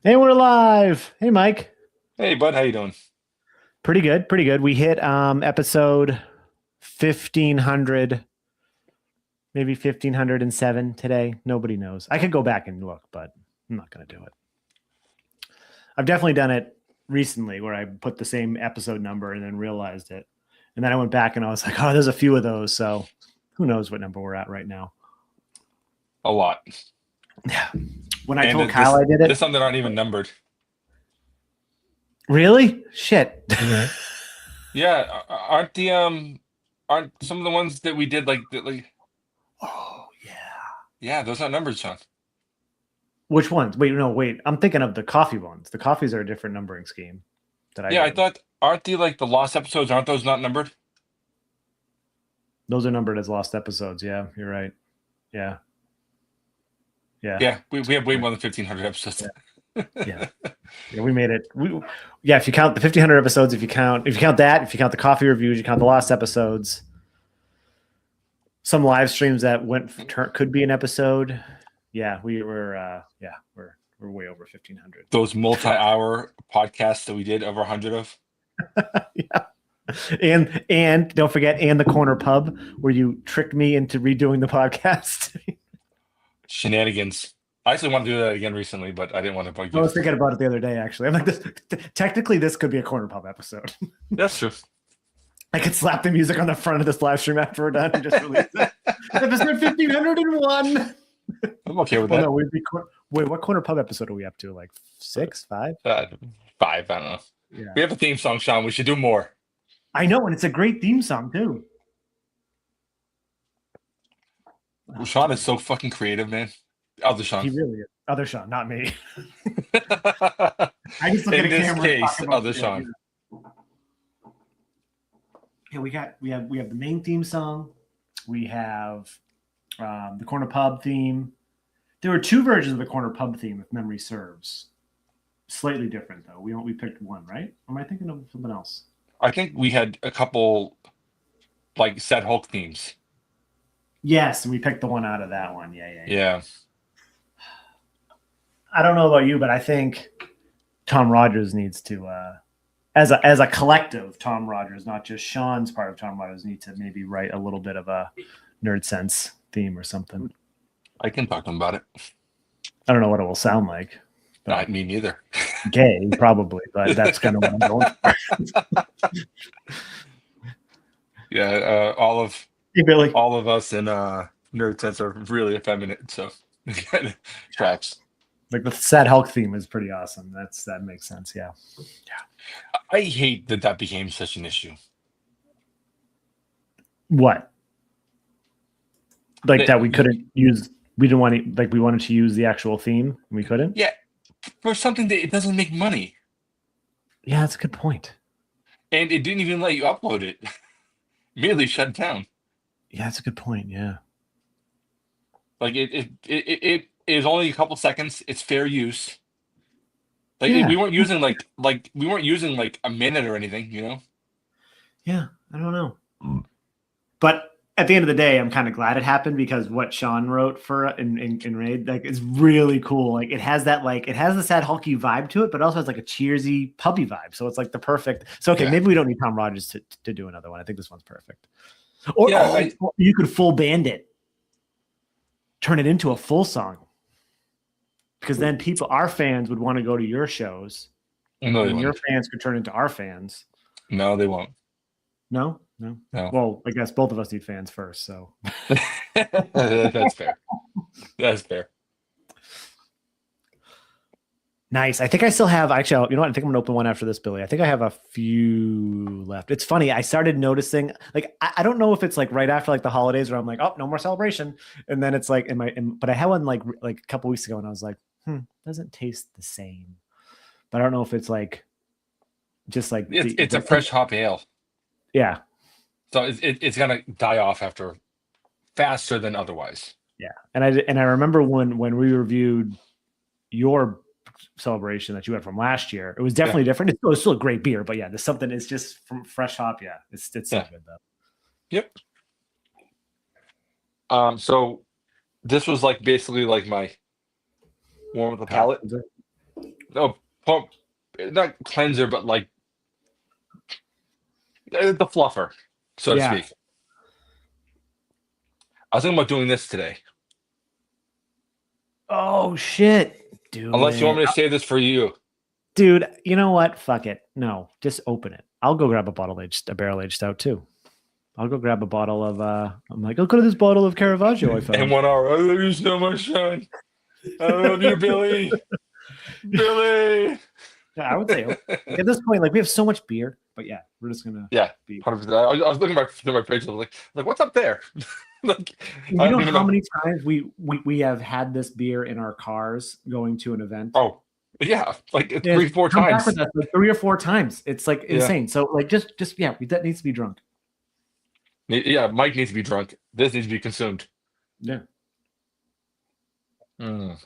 Hey, we're live. Hey, Mike. Hey, bud, how you doing? Pretty good. Pretty good. We hit episode 1500, maybe 1507 today. Nobody knows. I could go back and look, but I'm not going to do it. I've definitely done it recently where I put the same episode number and then realized it. And then I went back and I was like, oh, there's a few of those. So who knows what number we're at right now. A lot. Yeah. When I And told Kyle this I did this it, some that aren't even numbered. really? Shit. Yeah, aren't some of the ones that we did like Oh, yeah. yeah, those aren't numbered, Sean. Which ones? Wait, no, wait. I'm thinking of the coffee ones. The coffees are a different numbering scheme that I Yeah, I do. thought aren't the lost episodes, aren't those not numbered? Those are numbered as lost episodes. Yeah, you're right. Yeah. Yeah. Yeah, we have way Right. more than 1,500 episodes. Yeah. Yeah. Yeah, we made it. Yeah, if you count the 1,500 episodes, if you count that, if you count the coffee reviews, you count the lost episodes, some live streams that could be an episode. Yeah, we're way over 1,500. Those multi-hour podcasts that we did over 100 of. Yeah. And don't forget, and the corner pub where you tricked me into redoing the podcast. Shenanigans. I actually want to do that again recently, but I didn't want to bug I you. was thinking about it the other day, actually. I'm like, technically, this could be a corner pub episode. That's true. I could slap the music on the front of this live stream after we're done and just release it. Episode 1,501. I'm okay with Well, that. no, wait, what corner pub episode are we up to? Like 6, 5? 5, I don't know. Yeah. We have a theme song, Sean. We should do more. I know, and it's a great theme song, too. Sean is so fucking creative, man. Other He Sean. really is. Other Shaun, not me. In I just look at a this camera and case, talk about other shit. Sean. Yeah, we have the main theme song. We have the corner pub theme. There were two versions of the corner pub theme, if memory serves. Slightly different though. We picked one, right? Or am I thinking of something else? I think we had a couple like Sad Hulk themes. Yes, and we picked the one out of that one. Yeah. Yeah. I don't know about you, but I think Tom Rogers needs to, as a collective, Tom Rogers, not just Shaun's part of Tom Rogers, need to maybe write a little bit of a nerd sense theme or something. I can talk to him about it. I don't know what it will sound like. Not me neither. Gay, probably, but that's kind of what I'm going for. Yeah, Hey, Billy. all of us in nerd sense are really effeminate, so tracks. Like the Sad Hulk theme is pretty awesome. That makes sense. Yeah. I hate that became such an issue. What? Like that we couldn't use. We didn't want to. Like we wanted to use the actual theme, and we couldn't. Yeah, for something that it doesn't make money, Yeah, that's a good point. and it didn't even let you upload it. Immediately shut it down. Yeah, that's a good point. Yeah. Like it is only a couple seconds. It's fair use. Like Yeah. we weren't using we weren't using like a minute or anything, you know. Yeah, I don't know. But at the end of the day, I'm kind of glad it happened because what Shaun wrote for in Raid, like, is really cool. Like it has the sad hulky vibe to it, but also has like a cheersy puppy vibe. So it's like the perfect. So okay, Yeah. maybe we don't need Tom Rogers to do another one. I think this one's perfect. Or Yeah, you could full band it, turn it into a full song, because then our fans would want to go to your shows, No, they and your won't. fans could turn into our fans. No, they won't. No. No. Well, I guess both of us need fans first. So That's fair. That's fair. nice. I think I still have, actually, you know what? I think I'm gonna open one after this, Billy. I think I have a few left. It's funny. I started noticing, like, I don't know if it's like right after like the holidays where I'm like, oh, no more celebration. And then it's like, but I had one like a couple weeks ago and I was like, doesn't taste the same. But I don't know if it's like, just like, It's a fresh hop ale. Yeah. So it's gonna die off after faster than otherwise. Yeah. And I remember when we reviewed your celebration that you had from last year, it was definitely different. It was still a great beer, but yeah, there's something. It's just from fresh hop. Yeah, it's so good though. Yep. So this was like basically like my warm up the palate. no, not cleanser, but like the fluffer, so to Yeah. speak. I was thinking about doing this today. Oh shit. Do Unless you want it. me to save this for you. Dude, you know what? Fuck it. No, just open it. I'll go grab a barrel aged stout too. I'll go grab a bottle of I'm like, look at this bottle of Caravaggio I And found. 1 hour. I love you so much, Shaun. I love you, Billy. Billy. Yeah, I would say like at this point, like we have so much beer, but yeah, we're just gonna Yeah, be 100%. I was looking through my fridge. I was like, what's up there? Like, I you know don't even how know. many times we have had this beer in our cars going to an event? Oh, yeah, like Yeah, three, four come back with times. us like 3 or 4 times. It's like Yeah, insane. So like just yeah, that needs to be drunk. yeah. Mike needs to be drunk. This needs to be consumed. Yeah. Mm.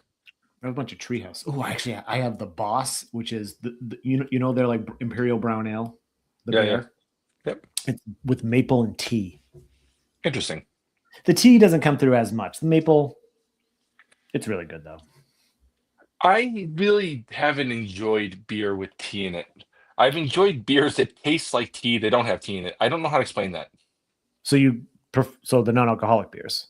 I have a bunch of treehouse. Oh, actually, I have the Boss, which is the you know they're like Imperial Brown Ale, the Yeah, yeah. bear. Yep. It's with maple and tea. Interesting. The tea doesn't come through as much. The maple, it's really good though. I really haven't enjoyed beer with tea in it. I've enjoyed beers that taste like tea. They don't have tea in it. I don't know how to explain that. So so the non-alcoholic beers.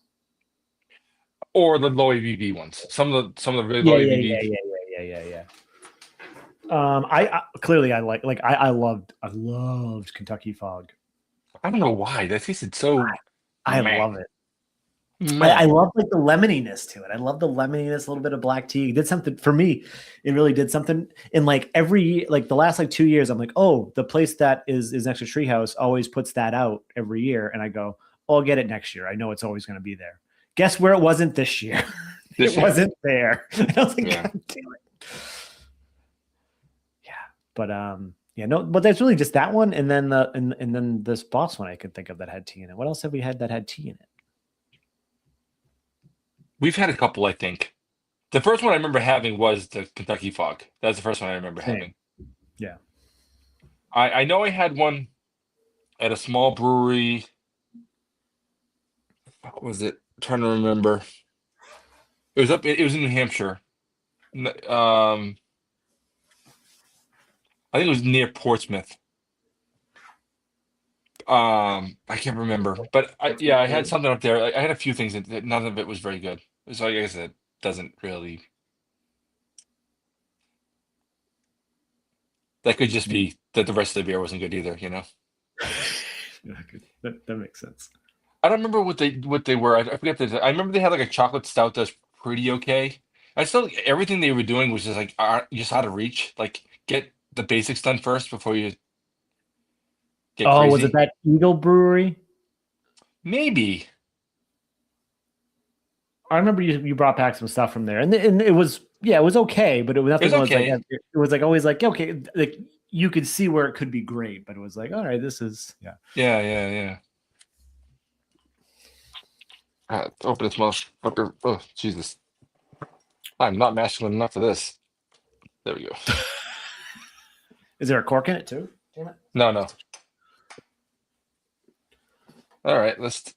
Or the low ABV ones. Some of the really Yeah, low yeah, yeah, ABV. yeah, yeah, yeah, yeah, yeah. I clearly I like I loved Kentucky Fog. I don't know why that tasted so I meh, love it. I meh. love like the lemoniness to it. I love the lemoniness, a little bit of black tea. It did something for me. It really did something. In like like the last like 2 years, I'm like, oh, the place that is next to Treehouse always puts that out every year, and I go, oh, I'll get it next year. I know it's always going to be there. Guess where it wasn't this year? It This year, wasn't there. I was like, yeah. God damn it. Yeah, but yeah, no, but that's really just that one, and then and then this Boss one I could think of that had tea in it. What else have we had that had tea in it? We've had a couple, I think. The first one I remember having was the Kentucky Fog. That's the first one I remember Same. having. Yeah. I know I had one at a small brewery. What was it? I'm trying to remember. It was in New Hampshire. I think it was near Portsmouth. I can't remember, but I had something up there. I had a few things that none of it was very good. So I guess it doesn't really. That could just be that the rest of the beer wasn't good either. Yeah, that makes sense. I don't remember what they were. I forget that. I remember they had like a chocolate stout that's pretty okay. I still everything they were doing was just like just out of reach. Like get the basics done first before you get Oh, was it crazy. that Eagle Brewery? Maybe I remember you brought back some stuff from there, and it was yeah, it was okay, but it was nothing was like okay. it was like always like okay, like you could see where it could be great, but it was like all right, this is yeah. Yeah, yeah, yeah. Open its mouth. Oh, Jesus. I'm not masculine enough for this. There we go. Is there a cork in it too? Damn it. No, no. All right, let's.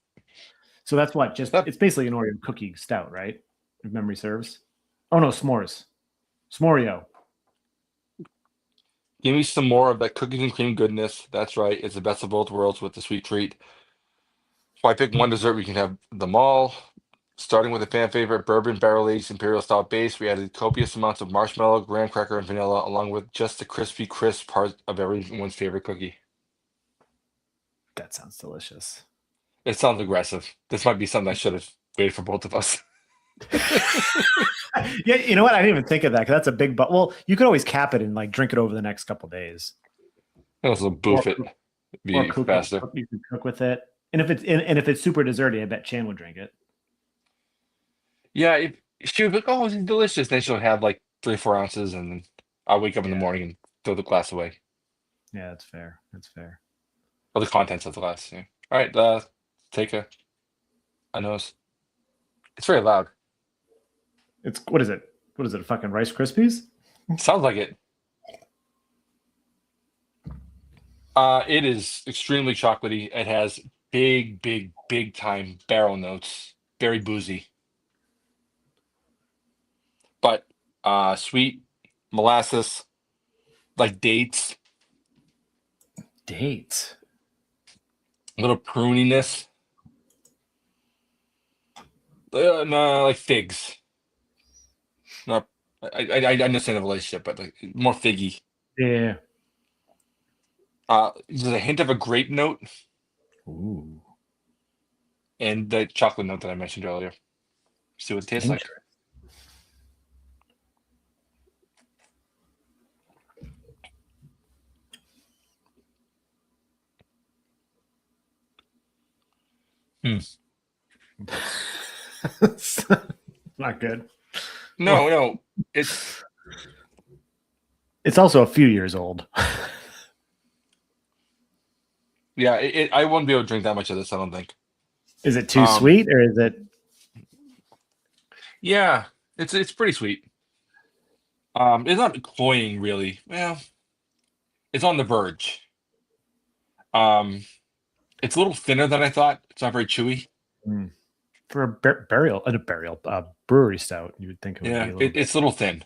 So that's what just That, it's basically an Oreo cookie stout, right? If memory serves. Oh no, s'mores, s'moreo. give me some more of that cookies and cream goodness. That's right. It's the best of both worlds with the sweet treat. So I pick one dessert. We can have them all. Starting with a fan favorite bourbon barrel aged imperial stout base, we added copious amounts of marshmallow, graham cracker, and vanilla, along with just the crispy, crisp part of everyone's favorite cookie. That sounds delicious. It sounds aggressive. This might be something I should have waited for both of us. Yeah, you know what? I didn't even think of that because that's a big but. Well, you could always cap it and like drink it over the next couple days, And also or boof it. or Be cook with faster. you can cook with it. And if it's super desserty, I bet Chan would drink it. Yeah, if she would be like, "Oh, it's delicious," then she'll have like 3 or 4 ounces, and then I'll wake up in the Yeah, morning and throw the glass away, yeah, that's fair. That's fair. or the contents of the glass. Yeah. All right, take a nose. It's very loud. It's what is it? What is it? Fucking Rice Krispies? Sounds like it. It is extremely chocolatey. It has big, big, big time barrel notes. Very boozy, but sweet, molasses, like dates, Dates. a little pruniness. No, like figs. Not, I understand the relationship, but like more figgy. Yeah. There's a hint of a grape note Ooh. and the chocolate note that I mentioned earlier. See what it tastes like. Interesting. Hmm. Not good. No, Well, no, it's it's also a few years old. yeah. I wouldn't be able to drink that much of this. I don't think. Is it too Um, sweet or is it? yeah, it's pretty sweet. It's not cloying really. Well, it's on the verge. Um, it's a little thinner than I thought. It's not very chewy. Hmm. For a burial, brewery stout, you would think it would be Yeah, a little bit. it's a little thin.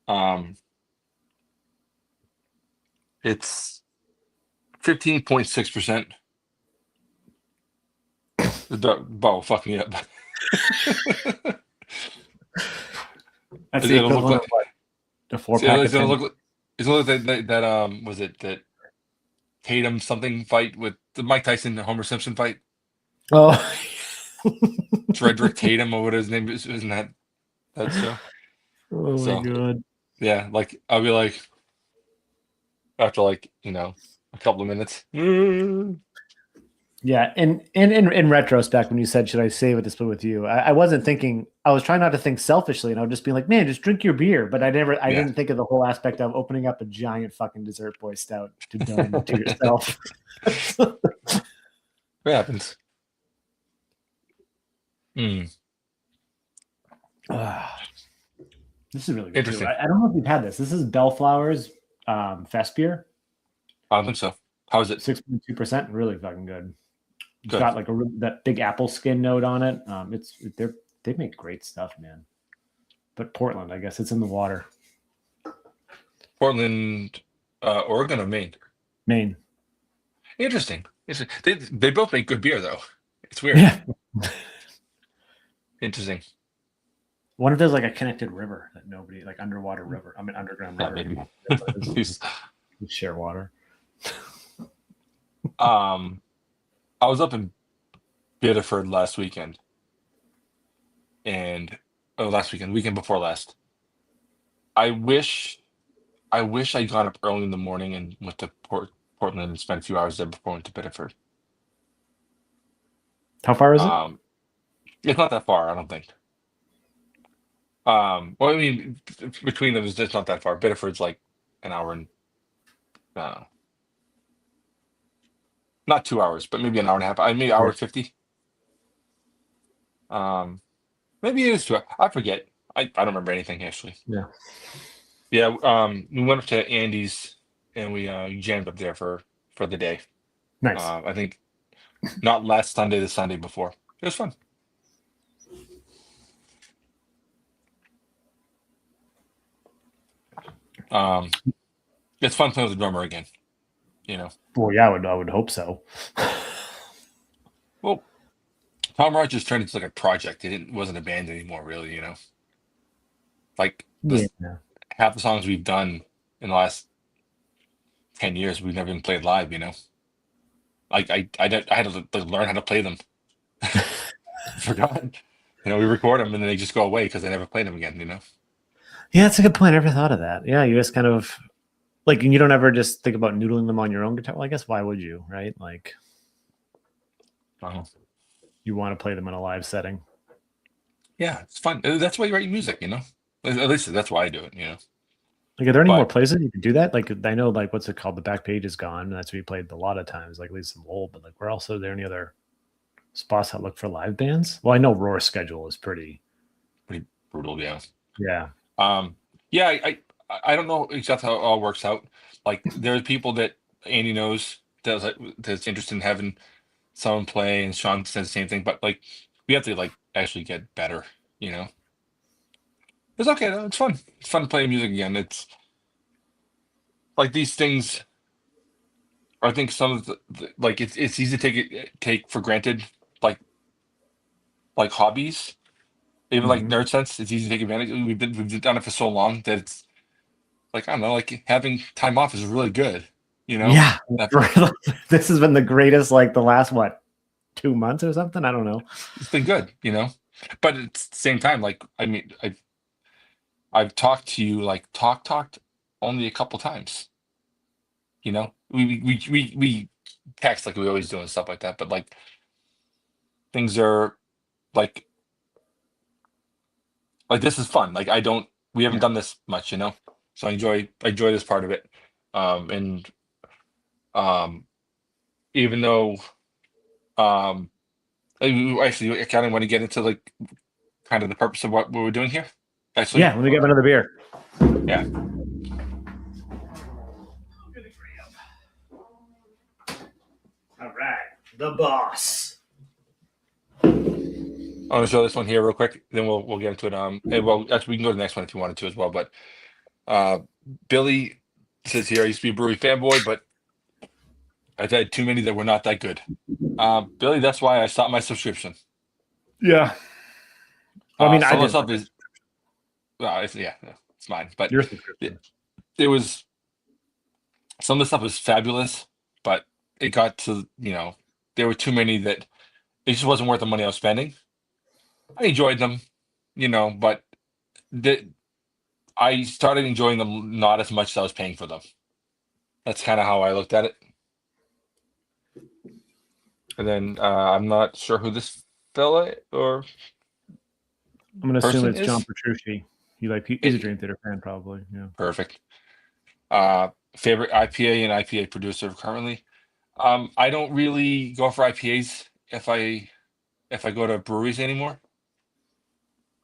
Um, it's 15.6%. The bow fuck me up. That's the It'll look equivalent of like what? A four it's pack of gonna 10. look like it's gonna look like that was it that Tatum something fight with the Mike Tyson and Homer Simpson fight? Oh. Frederick Tatum or what his name is, isn't that show? Oh my So god. yeah, like I'll be like after like a couple of minutes. Mm. Yeah, and in retrospect, when you said, "Should I save it to split with you?" I wasn't thinking. I was trying not to think selfishly, and I would just be like, "Man, just drink your beer." But I Yeah, didn't think of the whole aspect of opening up a giant fucking dessert boy stout to dome to yourself. it happens. Mm. Ah, this is really good too. Interesting. I don't know if you've had this. This is Bellflower's fest beer, I don't think so. How is it? 6.2%. Really fucking good. It's Good. got like that big apple skin note on it. They make great stuff, man. But Portland, I guess it's in the water. Portland, Oregon or Maine? Maine. Interesting. Interesting. They both make good beer though. It's weird. Yeah. Interesting. What if there's like a connected river that nobody like underwater river? I mean underground Yeah, river. maybe. You share water. um, I was up in Biddeford last weekend, and last weekend, weekend before last. I wish, I wish I got up early in the morning and went to Portland and spent a few hours there before I went to Biddeford. How far is it? Um, it's not that far, I don't think. Well, I mean, between them, it's not that far. Biddeford's like an hour and uh, not 2 hours, but maybe an hour and a half. I maybe hour Yeah. and 50. Um, maybe it is 2 hours. I forget. I don't remember anything actually. Yeah. Yeah, we went up to Andy's and we jammed up there for the day. Nice. I think not last Sunday, the Sunday before. It was fun. Um, it's fun playing with the drummer again. You know, Well, yeah, I would hope so. well, Tom Rogers turned into like a project. It wasn't a band anymore, really. Like Yeah. this half the songs we've done in the last 10 years, we've never even played live. Like I had to like, learn how to play them. Forgot. We record them and then they just go away because I never played them again. Yeah, that's a good point. I never thought of that. Yeah, you just kind of like and you don't ever just think about noodling them on your own guitar. Well, I guess why would you, right? Like Uh, you want to play them in a live setting. yeah, it's fun. That's why you write music. At least that's why I do it. Like, are there any more But places you can do that? Like, I know, like, what's it called? The Back Page is gone. And that's where you played a lot of times, like, at least some old. But like, where else are there any other spots that look for live bands? Well, I know Roar's schedule is pretty. pretty brutal, yeah. Yeah. Um, yeah, I don't know exactly how it all works out. Like there's people that Andy knows that's interested in having someone play, and Shaun says the same thing. But like we have to like actually get better. There's It's okay though. It's fun. It's fun playing music again. It's like these things. I think some of like it's easy to take for granted, like hobbies, even like Mhm. nerd sense. It's easy to take advantage. We've done it for so long that it's like I don't know, like having time off is really good. You know, Yeah. that This has been the greatest, like the last, what, 2 months or something? I don't know. it's been good. You know, but at the same time, like I mean, I've talked to you like talked only a couple times. You know, we text like we always do and stuff like that. But like things are like this is fun. Like I don't we haven't Yeah. done this much, you know. So I enjoy this part of it. And um even though um actually I kind of want to get into like kind of the purpose of what we're doing here. Actually, Yeah. Let me get another beer. yeah. All right. The boss. I want to show this one here real quick, then we'll get into it. Well, actually, we can go to the next one if you wanted to as well. But uh, Billy says here, I used to be a brewery fanboy, but I've had too many that were not that good. Billy, that's why I stopped my subscription. Yeah. Well, I mean, I Some of the didn't. stuff is, well, yeah, it's mine. But Your it, subscription. it was some of the stuff was fabulous, but it got to there were too many that it just wasn't worth the money I was spending. I enjoyed them, but the, I started enjoying them not as much as I was paying for them. That's kind of how I looked at it. And then I'm not sure who this fella or I'm going to assume person it's John is. Petrucci. He's a It, Dream Theater fan, probably. Yeah. perfect. Favorite IPA and IPA producer currently. I don't really go for IPAs if I go to breweries anymore.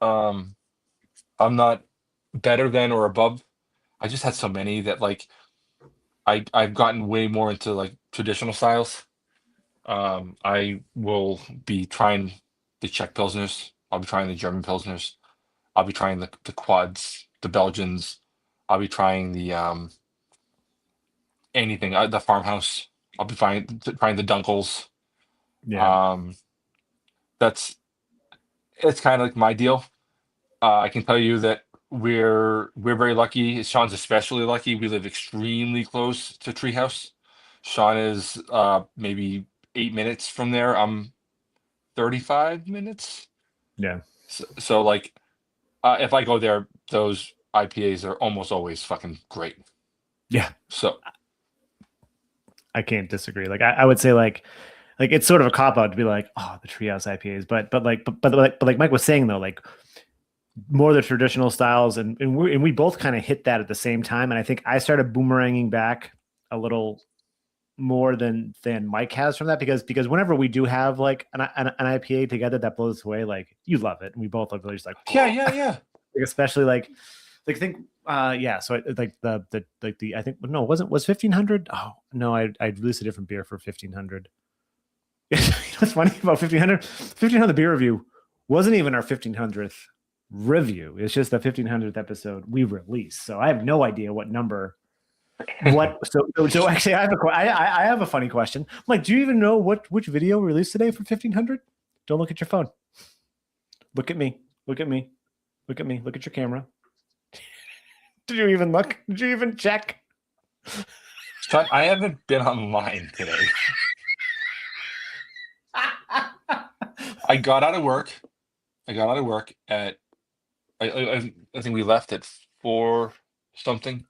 Um, I'm not better than or above. I just had so many that like I've gotten way more into like traditional styles. I will be trying the Czech Pilsners. I'll be trying the German Pilsners. I'll be trying the quads, the Belgians. I'll be trying the anything, the farmhouse. I'll be trying the Dunkels. Yeah. Um, that's it's kind of like my deal. I can tell you that we're very lucky. Sean's especially lucky. We live extremely close to Treehouse. Sean is maybe 8 minutes from there. I'm 35 minutes. Yeah. So like if I go there, those IPAs are almost always fucking great. Yeah. So I can't disagree. Like, I would say, like it's sort of a cop out to be like, oh, the Treehouse IPAs, but like Mike was saying though, like more the traditional styles, and we both kind of hit that at the same time. And I think I started boomeranging back a little more than Mike has from that, because whenever we do have like an IPA together that blows away, like you love it, and we both are really just like, yeah. like, especially like think yeah, so like the I think no, it wasn't was 1500. Oh no, I'd released a different beer for 1500. What's funny about 1500 beer review wasn't even our 1500th review. It's just the 1500th episode we released. So I have no idea what number. What? So actually, I have a funny question. I'm like, do you even know which video we released today for 1500? Don't look at your phone. Look at me. Look at me. Look at me. Look at your camera. Did you even look? Did you even check? Sean, I haven't been online today. I got out of work. At I think we left at 4 something.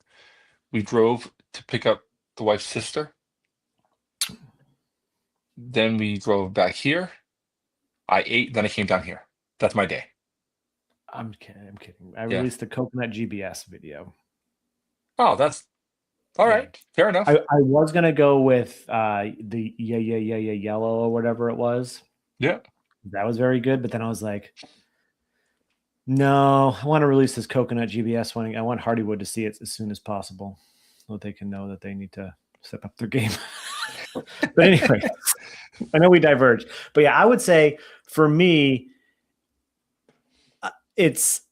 We drove to pick up the wife's sister. Then we drove back here. I ate, then I came down here. That's my day. I'm kidding. I'm kidding. I Yeah. released the coconut GBS video. Oh, that's all Yeah. right. Fair enough. I was gonna go with the yeah yellow or whatever it was. Yeah. That was very good, but then I was like, no, I want to release this coconut GBS one. I want Hardywood to see it as soon as possible, so that they can know that they need to step up their game. But anyway, I know we diverge, but yeah, I would say for me, it's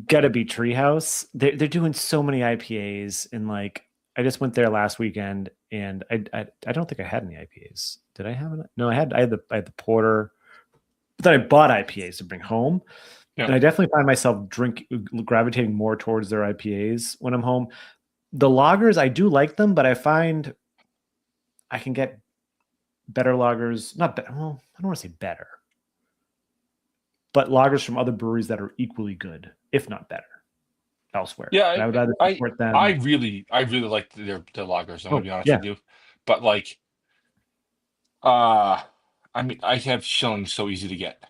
Gotta be Treehouse. They're doing so many IPAs, and like I just went there last weekend, and I don't think I had any IPAs. Did I have it? No, I had the porter. But then I bought IPAs to bring home, Yeah. and I definitely find myself gravitating more towards their IPAs when I'm home. The lagers, I do like them, but I find I can get better lagers. Not better. Well, I don't want to say better, but lagers from other breweries that are equally good, if not better, elsewhere. Yeah, And I would rather I support I them. really I really like their lagers. I'm gonna Oh be honest yeah, with you, but like, uh, I mean, I have Schilling so easy to get,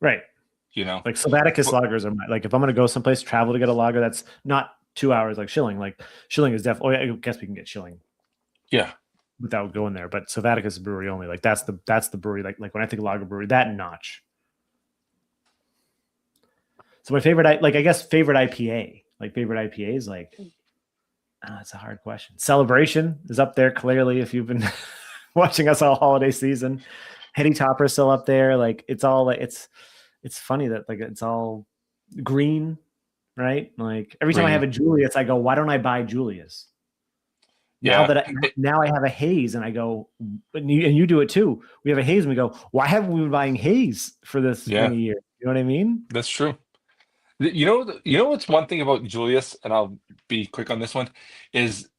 right. you know. Like Sylvaticus But lagers are like if I'm gonna go someplace, travel to get a lager that's not 2 hours like Schilling. Like Schilling is definitely. Oh, I guess we can get Schilling yeah, without going there, but Sylvaticus is brewery only. Like that's the brewery. Like when I think of lager brewery, that notch. So my favorite, like I guess favorite IPA, like favorite IPA is like that's a hard question. Celebration is up there clearly if you've been watching us all holiday season. Heady Topper is still up there. Like it's all like it's funny that like it's all green, right? Like every time I have green. a Julius, I go, why don't I buy Julius? Now Yeah, that now I have a haze, and I go, and you do it too. We have a haze, and we go, why haven't we been buying haze for this yeah, many years? You know what I mean? that's true. You know, you know what's one thing about Julius, and I'll be quick on this one, is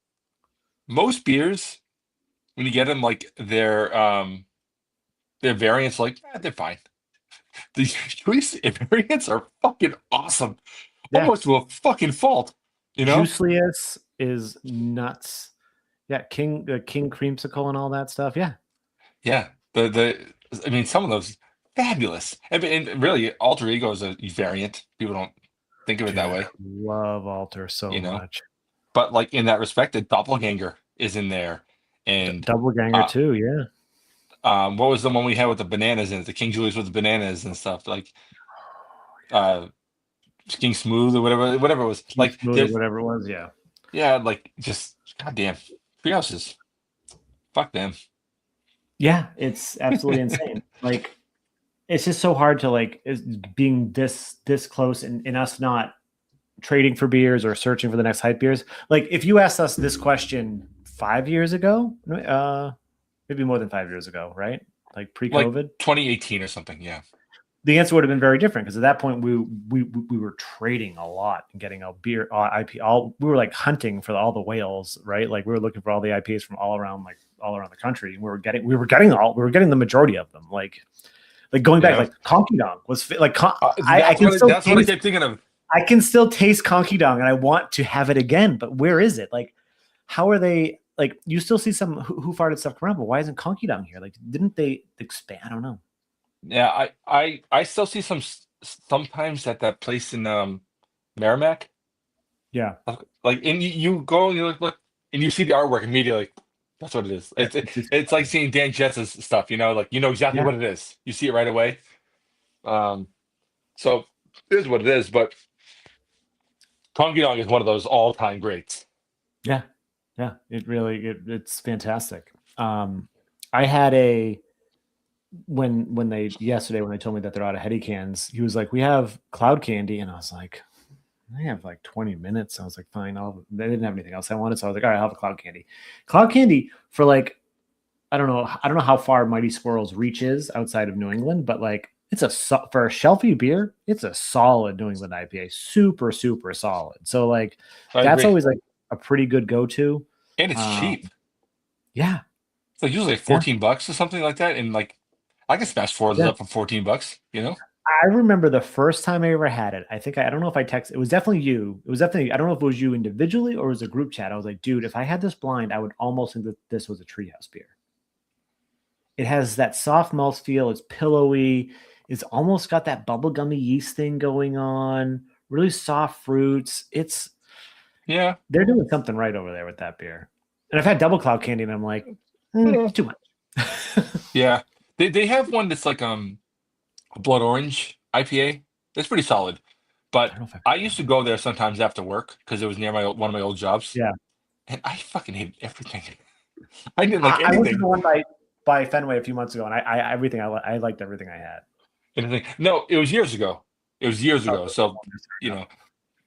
most beers when you get them like their variants, like they're fine. The Julius variants are fucking awesome, Yeah. almost to a fucking fault. You know? Juicelius is nuts. Yeah, King Creamsicle and all that stuff. Yeah. Yeah. I mean, some of those fabulous. And really, Alter Ego is a variant. People don't think of it that Dude, I way, love Alter you so know. much. But like in that respect, the doppelganger is in there. And Double ganger uh too, yeah. what was the one we had with the bananas in it? The King Julius with the bananas and stuff, like uh King Smooth or whatever it was. King Like Smooth or there's whatever it was, yeah. yeah, like just goddamn treehouses. Fuck them. Yeah, it's absolutely insane. Like it's just so hard to like being this close and us not trading for beers or searching for the next hype beers. Like if you asked us this question 5 years ago, maybe more than 5 years ago, right? Like Like pre-COVID, 2018 or something, yeah. the answer would have been very different because at that point we were trading a lot and getting a beer IP all we were like hunting for all the whales, right? Like we were looking for all the IPAs from all around the country. And we were getting the majority of them. Like going back, Yeah. like Conky Dong was like I That's can what still that's what I taste kept thinking of. I can still taste Conky Dong and I want to have it again, but where is it? Like how are they like you still see some who farted stuff around, but why isn't Conky Dong here? Like didn't they expand? I don't know. Yeah, I still see sometimes at that place in Merrimack. Yeah. Like and you go and you look and you see the artwork immediately. That's what it is. Yeah. It's just It's like seeing Dan Jets' stuff, like you know exactly yeah. what it is. You see it right away. Um, so it is what it is, but Kongi Dong is one of those all-time greats. Yeah. Yeah. It's fantastic. I had a when they yesterday when they told me that they're out of heady cans, he was like, "We have cloud candy," and I was like, "I have like 20 minutes." I was like, "Fine." They didn't have anything else I wanted, so I was like, "All right, I'll have a cloud candy." Cloud candy for like I don't know how far Mighty Squirrel's reach is outside of New England, but like for a shelfie beer, it's a solid New England IPA, super super solid. So like I that's agree, always like a pretty good go to. and it's Um, cheap. yeah, It's like usually like yeah, 14 bucks or something like that, and like I can smash four of those yeah. up for 14 bucks. You know? I remember the first time I ever had it. I don't know if I texted. It was definitely you. It was definitely I don't know if it was you individually or it was a group chat. I was like, dude, if I had this blind, I would almost think that this was a treehouse beer. It has that soft mouth feel. It's pillowy. It's almost got that bubblegummy yeast thing going on. Really soft fruits. Yeah, They're doing something right over there with that beer. And I've had double cloud candy, and I'm like, yeah, too much. yeah. They have one that's like a blood orange IPA. That's pretty solid. I But don't know if I've I had used that. to go there sometimes after work because it was near one of my old jobs, Yeah, and I fucking hated everything. I didn't like I went to anything. the one by Fenway a few months ago, and I everything I liked everything I had. Anything. No, it was years ago. It was years Oh, ago, so you yeah. know.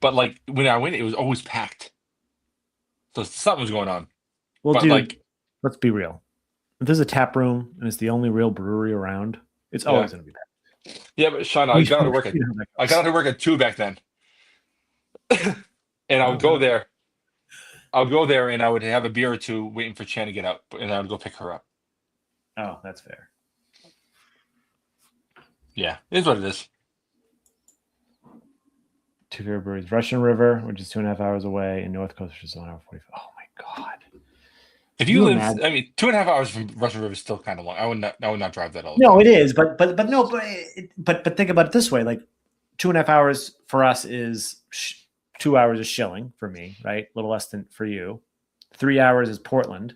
But like when I went, it was always packed. So something was going on. Well, But dude, like, let's be real. If there's a tap room and it's the only real brewery around, it's yeah, always going to be packed. yeah. But Sean, At least you know how that I got goes. out of work at 2 back then, and I would Well, go there. I would go there and I would have a beer or two waiting for Chen to get out, and I would go pick her up. oh, that's fair. Yeah, it is what it is. Two favorite breweries: Russian River, which is 2.5 hours away, and North Coast, which is 1 hour 45. Oh my god! If Can you you live, imagine? I mean, 2.5 hours from Russian River is still kind of long. I would not drive that all the No, time. it is, but no, but think about it this way: like 2.5 hours for us is 2 hours is Shilling for me, right? A little less than for you. 3 hours is Portland.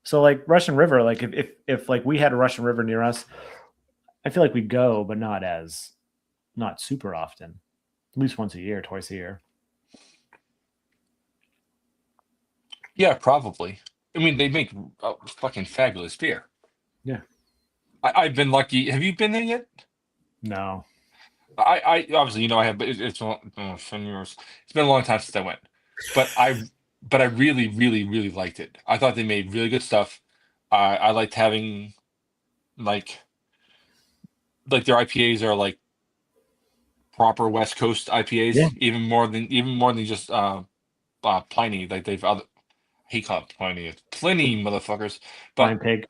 So like Russian River, like if like we had a Russian River near us, I feel like we'd go, but not super often. At least once a year, twice a year. Yeah, probably. I mean, they make fucking fabulous beer. Yeah. I've been lucky. Have you been there yet? No. I obviously, I have, but it's 10 years. It's been a long time since I went, but I really, really, really liked it. I thought they made really good stuff. I liked having like their IPAs are like proper West Coast Yeah. IPAs, even more than just Pliny. Like they've other he called it Pliny. It's Pliny, motherfuckers. Blind But pig.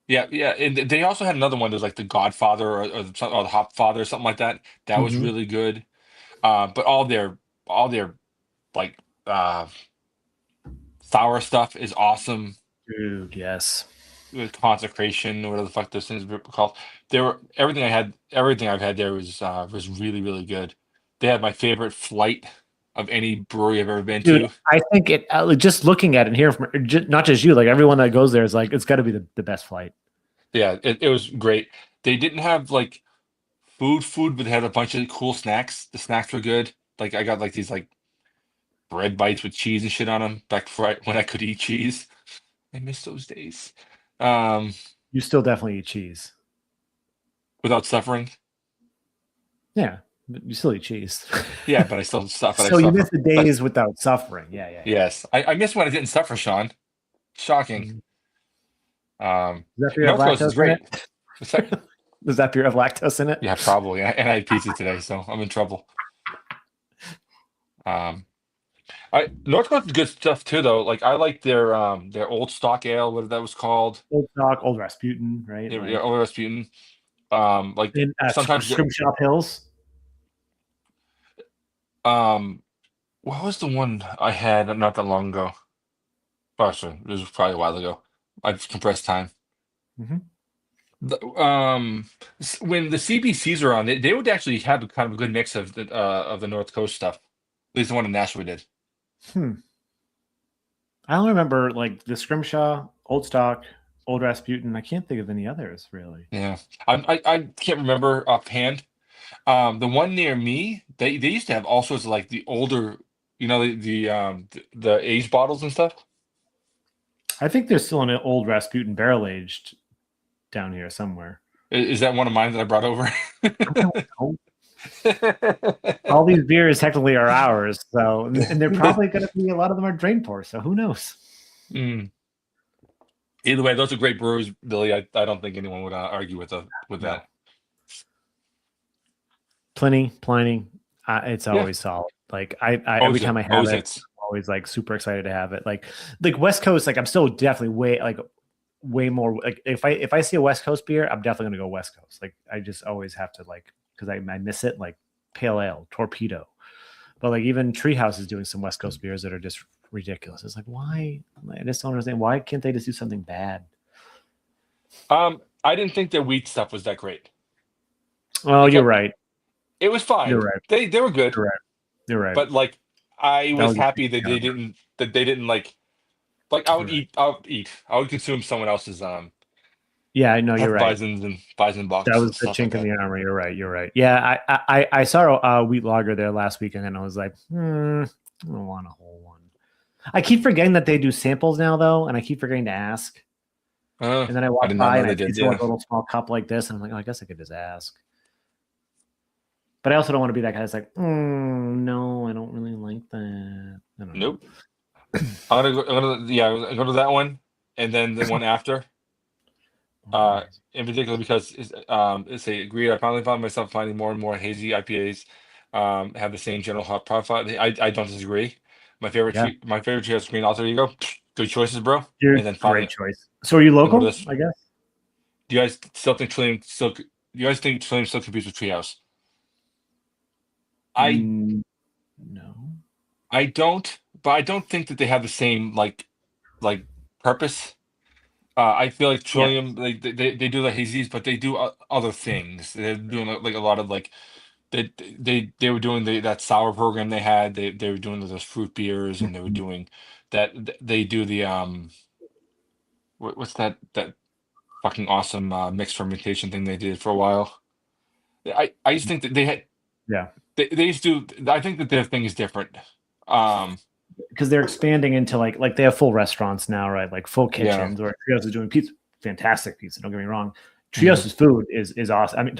yeah, yeah, and they also had another one. There's like the Godfather or the Hop Father or something like that. That was Mm-hmm. really good. But all their like uh sour stuff is awesome. Dude, yes. With Consecration or whatever the fuck those things were called. Everything I've had there was really, really good. They had my favorite flight of any brewery I've ever been Dude, to. I think it just looking at it and hearing from not just you, like everyone that goes there is like it's got to be the best flight. Yeah, it was great. They didn't have like food, but they had a bunch of cool snacks. The snacks were good. Like I got like these like bread bites with cheese and shit on them back before when I could eat cheese. I miss those days. Um, You still definitely eat cheese. without suffering. Yeah, but you still eat cheese. Yeah, but I still stuff. But I So you miss suffer. the But days without suffering. Yeah, yeah, yeah. yes, I miss when I didn't suffer, Sean. Shocking. Mhm. Um, Does that beer have North Coast is lactose in great. it? What's that? Does that beer have lactose in it? Yeah, probably. And I had pizza today, so I'm in trouble. Um, I North Coast is good stuff too, though. Like I like their old stock ale, whatever that was called. Old Stock, Old Rasputin, right? Yeah, Like Old Rasputin. Like in sometimes Scrimshaw Hills. um, what was the one I had not that long ago? Oh, sorry, this was probably a while ago. I've compressed time. Mm-hmm. When the CBCs are on, they would actually have a kind of a good mix of the North Coast stuff. At least the one in Nashville did. Hmm. I only remember like the Scrimshaw, Old Stock, Old Rasputin. I can't think of any others really. Yeah, I can't remember offhand. The one near me, they used to have all sorts of like the older, the age bottles and stuff. I think there's still an old Rasputin barrel aged down here somewhere. Is that one of mine that I brought over? I don't know. All these beers technically are ours, so and they're probably going to be a lot of them are drain pour. So who knows? Mm. Either way, those are great brews, Billy. I don't think anyone would argue with No, that. Pliny. It's Yeah, always solid. Like I every always time I have always it, hits. I'm always like super excited to have it. Like West Coast, like I'm still definitely way more like if I see a West Coast beer, I'm definitely gonna go West Coast. Like I just always have to like because I miss it like pale ale, torpedo. But like even Treehouse is doing some West Coast beers that are just ridiculous. It's like why I just don't understand why can't they just do something bad? I didn't think their wheat stuff was that great. Oh, Like you're right. it was You're fine. right. They were good, You're right. You're right. but like I That was was a happy that they didn't like you're right. I would consume someone else's Yeah, I know you're right. Hefeweizens and That Weizenbachs was and the stuff like chink in that. the armor. You're right. You're right. Yeah, I saw a wheat lager there last weekend, and I was like, I don't want a whole one. I keep forgetting that they do samples now, though, and I keep forgetting to ask. And then I I walk did not by know and I they see did. someone Yeah. with a little small cup like this, and I'm like, oh, I guess I could just ask. But I also don't want to be that guy that's like, no, I don't really like that. I don't know. Nope. I'm gonna go to that one, and then the one after. Uh, Organizing. in particular because it's a agreed. I finally found myself finding more and more hazy IPAs have the same general hop profile. I don't disagree. Yeah, My favorite tree has green alter ego. Good choices, bro. And dude, then great finally, choice. So are you then go to local? this. I guess. Do you guys still think Trillium still? Do you guys think Trillium still competes with Treehouse? I Mm, no. I don't, but I don't think that they have the same like purpose. I feel like Yeah. Trillium, like they do the hazies, but they do other things. They're doing like a lot of like they were doing that sour program they had. They were doing those fruit beers, and they were Mhm. doing that. They do the what's that fucking awesome mixed fermentation thing they did for a while. I just think that they had Yeah, they used to. I think that their thing is different. Um, because they're expanding into like they have full restaurants now, right? Like full yeah. kitchens. Or Trios is doing pizza, fantastic pizza. Don't get me wrong. Mhm. Trios's food is awesome. I mean,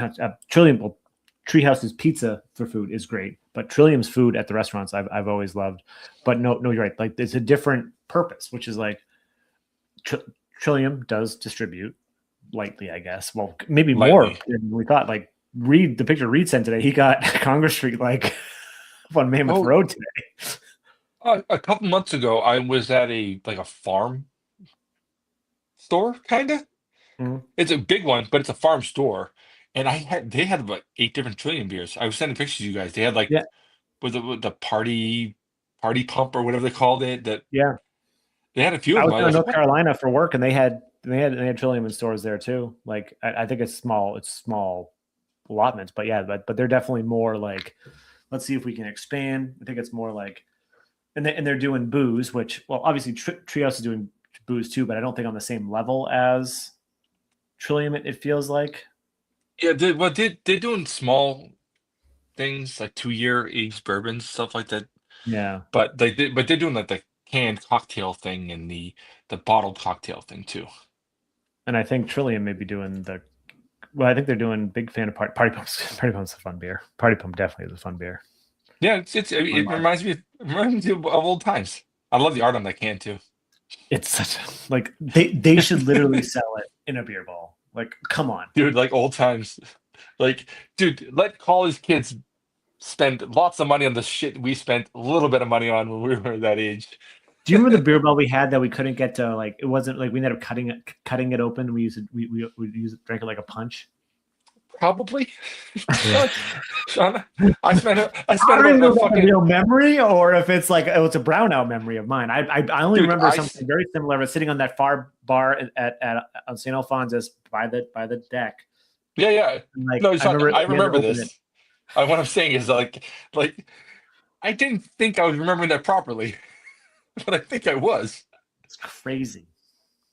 Trillium. Well, Treehouse's pizza for food is great, but Trillium's food at the restaurants I've always loved. But no, you're right. Like it's a different purpose, which is like Tr- Trillium does distribute lightly, I guess. Well, maybe more Lightly. than we thought. Like Reed, the picture Reed sent today, he got Congress Street like on Mammoth Oh, Road today. a couple months ago, I was at a like a farm store, kind of. Mhm. It's a big one, but it's a farm store, and they had about 8 different Trillium beers. I was sending pictures to you guys. They had like Yeah, with the party pump or whatever they called it. That yeah. they had a few I of was them. I down in was like, North what? Carolina for work, and they had Trillium in stores there too. Like I think it's small. It's small allotments, but yeah, but they're definitely more like. Let's see if we can expand. I think it's more like, and they're doing booze, which well, obviously Trios is doing booze too, but I don't think on the same level as Trillium. It feels like. Yeah, they're doing small things like 2 year aged bourbons, stuff like that. Yeah, But they're doing like the canned cocktail thing and the bottled cocktail thing too. and I think Trillium may be doing the. Well, I think they're doing big fan of Party Pumps. Party Pump's a fun beer. Party Pump definitely is a fun beer. Yeah, One of it my reminds me of old times. I love the art on that can too. It's such like they should literally sell it in a beer ball. Like, come on. Dude, like old times. Like, dude, let college kids spend lots of money on the shit we spent a little bit of money on when we were that age. Do you remember the beer ball we had that we couldn't get to like it wasn't like we ended up cutting it open. We used it we use it drank it like a punch. Probably. Yeah. Shaun, I I spent don't even about know a if that's a fucking real memory or if it's like oh, it's a brownout memory of mine. I only dude. remember something very similar. I was sitting on that far bar at on St. Alphonsus by the deck. Yeah, yeah. And like No, I Shaun, remember I we had to remember open it. this. What I'm saying is like I didn't think I was remembering that properly, but I think I was. It's crazy.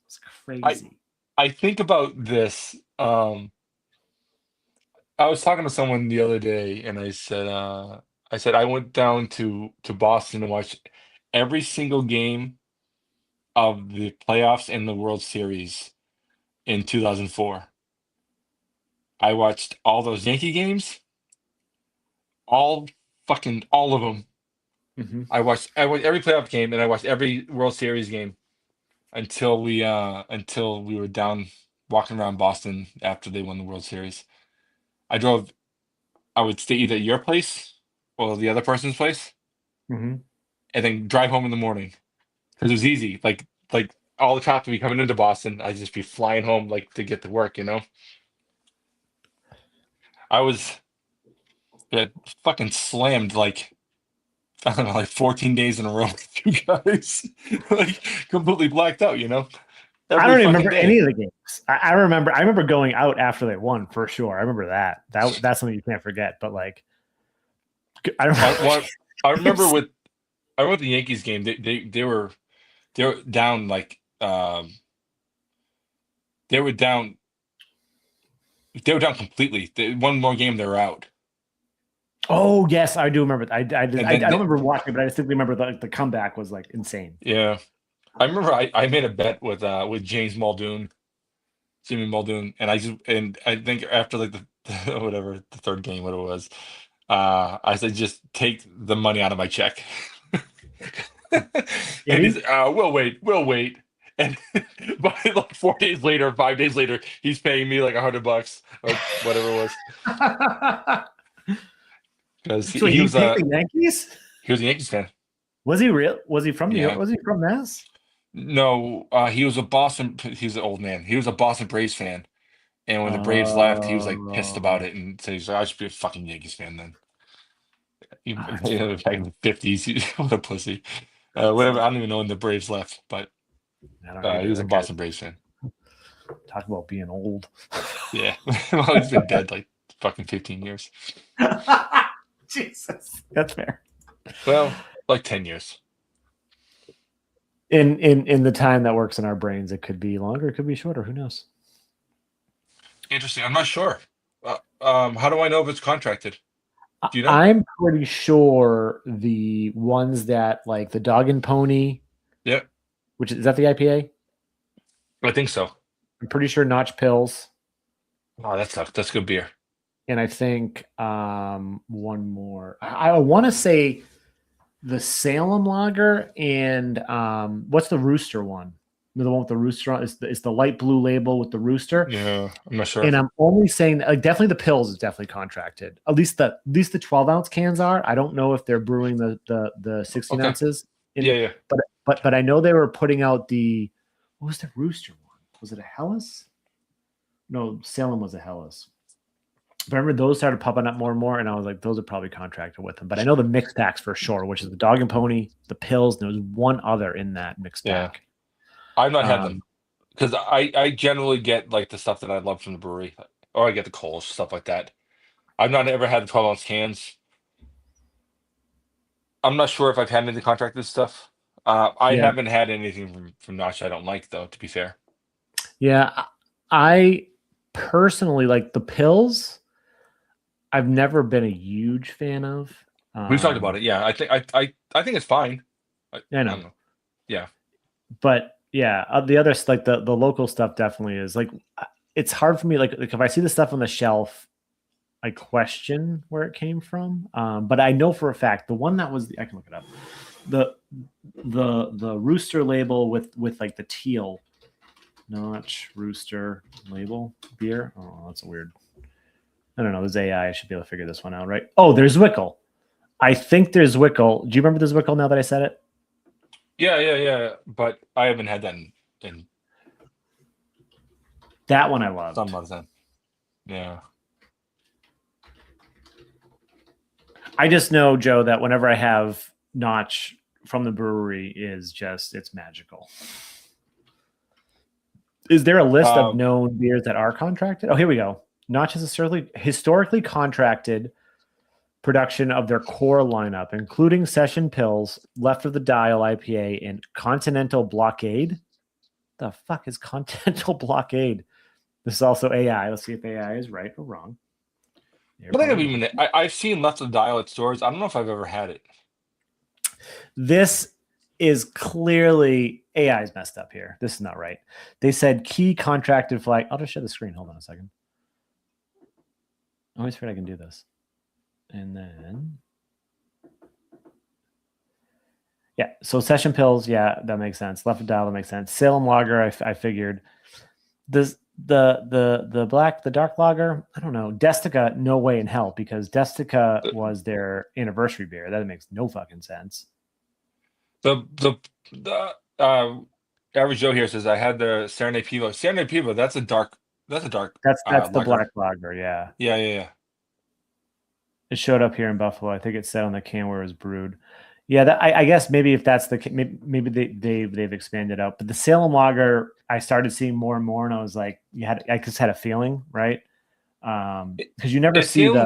It's I crazy. I think about this. I was talking to someone the other day, and I said I went down to Boston to watch every single game of the playoffs and the World Series in 2004. I watched all those Yankee games, all of them. Hmm. I watched every playoff game, and I watched every World Series game until we were down walking around Boston after they won the World Series. I drove. I would stay either at your place or the other person's place, Hmm. and then drive home in the morning because it was easy. Like all the traffic would be coming into Boston, I'd just be flying home like to get to work. I was yeah, fucking slammed like I don't know, like 14 days in a row with you guys, like completely blacked out. I Every don't even fucking remember any day. of the games. I remember going out after they won for sure. I remember that. That's something you can't forget. But like I don't I, remember one, I remember games. with I remember the Yankees game. They were down like they were down they were down completely. One more game they were out, Oh yes, I do remember. and I then don't remember watching, but I distinctly remember the comeback was like insane. yeah. I remember I made a bet with James Muldoon, Jimmy Muldoon, and I think after like the whatever the third game what it was, I said, just take the money out of my check. Did And he's, he? we'll wait. And by like 4 days later, 5 days later, he's paying me like $100 or whatever it was. Because So he picked the Yankees? he was a Yankees fan. Was he real? Was he from New York? Yeah. Was he from Mass? No, he was a Boston. He's an old man. He was a Boston Braves fan. And when the Braves left, he was like pissed about Oh, it and said, he's like, I should be a fucking Yankees fan then. He, that's back in the 50s, what a pussy. Whatever. I don't even know when the Braves left, but I don't he either. was a That guy's Boston Braves fan. talk about being old. Yeah. Well, he's been dead like fucking 15 years. Jesus, that's fair. Well, like 10 years. In the time that works in our brains, it could be longer, it could be shorter. Who knows? Interesting. I'm not sure. How do I know if it's contracted? Do you know? I'm pretty sure the ones that like the dog and pony, Yeah, which is that the IPA? I think so. I'm pretty sure Notch Pills, Oh, that sucks. That's good beer. and I think one more. I want to say the Salem Lager and what's the Rooster one? The one with the rooster on it's the light blue label with the rooster. Yeah, I'm not sure. And I'm only saying like definitely the pills is definitely contracted. At least the 12-ounce cans are. I don't know if they're brewing the 16 Okay. ounces Yeah, in, yeah. but I know they were putting out the what was the rooster one? Was it a Hellas? No, Salem was a Hellas. But I remember those started popping up more and more, and I was like, those are probably contracted with them. But I know the mixed packs for sure, which is the dog and pony, the pills, and there was one other in that mixed Yeah. pack. I've not had them Um, because I generally get like the stuff that I love from the brewery, or I get the Coles, stuff like that. I've not ever had the 12-ounce cans. I'm not sure if I've had any contracted stuff. I yeah, haven't had anything from Notch I don't like though, to be fair. yeah. I personally like the pills. I've never been a huge fan of. We've talked about it. Yeah, I think it's fine. I I know, don't know. Yeah. but yeah, the other like the local stuff definitely is like it's hard for me. Like if I see the stuff on the shelf, I question where it came from. But I know for a fact the one that was I can look it up. The the rooster label with like the teal notch rooster label beer. Oh, that's a weird. I don't know. There's AI. I should be able to figure this one out, right? Oh, there's Wickle. I think there's Wickle. Do you remember there's Wickle now that I said it? Yeah. But I haven't had that in That one I loved. some months then. Yeah. I just know, Joe, that whenever I have Notch from the brewery is just it's magical. Is there a list of Um, known beers that are contracted? Oh, here we go. Notch has a historically contracted production of their core lineup, including Session Pills, Left of the Dial IPA, and Continental Blockade. The fuck is Continental Blockade? This is also AI. Let's see if AI is right or wrong. I think I've seen Left of the Dial at stores. I don't know if I've ever had it. This is clearly AI's messed up here. This is not right. They said key contracted flag. I'll just share the screen. Hold on a second. I always forget I can do this. And then, yeah. So Session Pills, yeah, that makes sense. Left of Dial, that makes sense. Salem Lager, I figured. This the dark lager. I don't know. Destica, no way in hell, because Destica was their anniversary beer. That makes no fucking sense. The average Joe here says I had the Serenade Pivo. Serenade Pivo, that's a dark That's the lager. black lager. Yeah, Yeah. it showed up here in Buffalo. I think it said on the can where it was brewed. Yeah, I guess maybe if that's the maybe they've expanded out. But the Salem Lager, I started seeing more and more, and I was like, I just had a feeling, right? Because you never Is see Salem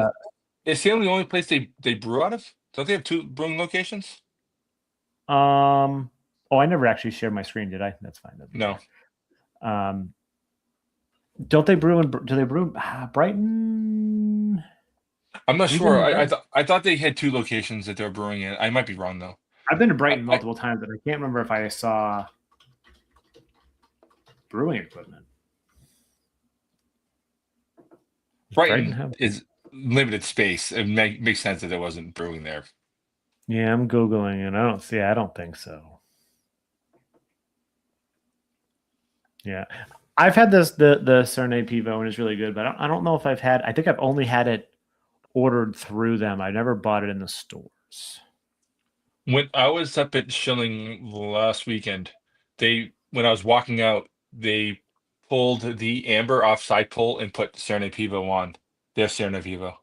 the is Salem the only place they brew out of? Don't they have two brewing locations? Oh, I never actually shared my screen, did I? That's fine. No. Don't they brew in? Do they brew Brighton? I'm not We've been sure. to I thought they had two locations that they're brewing in. I might be wrong though. I've been to I, Brighton I multiple times, but I can't remember if I saw brewing equipment. Does Brighton Brighton have? is limited space. It makes sense that it wasn't brewing there. Yeah, I'm Googling and I don't see, I don't think so. Yeah. I've had the Sarnay Pivo and it's really good, but I don't know if I've had, I think I've only had it ordered through them. I never bought it in the stores. When I was up at Shilling last weekend, when I was walking out, they pulled the amber off side pull and put Serena Pivo on their Serena Pivo.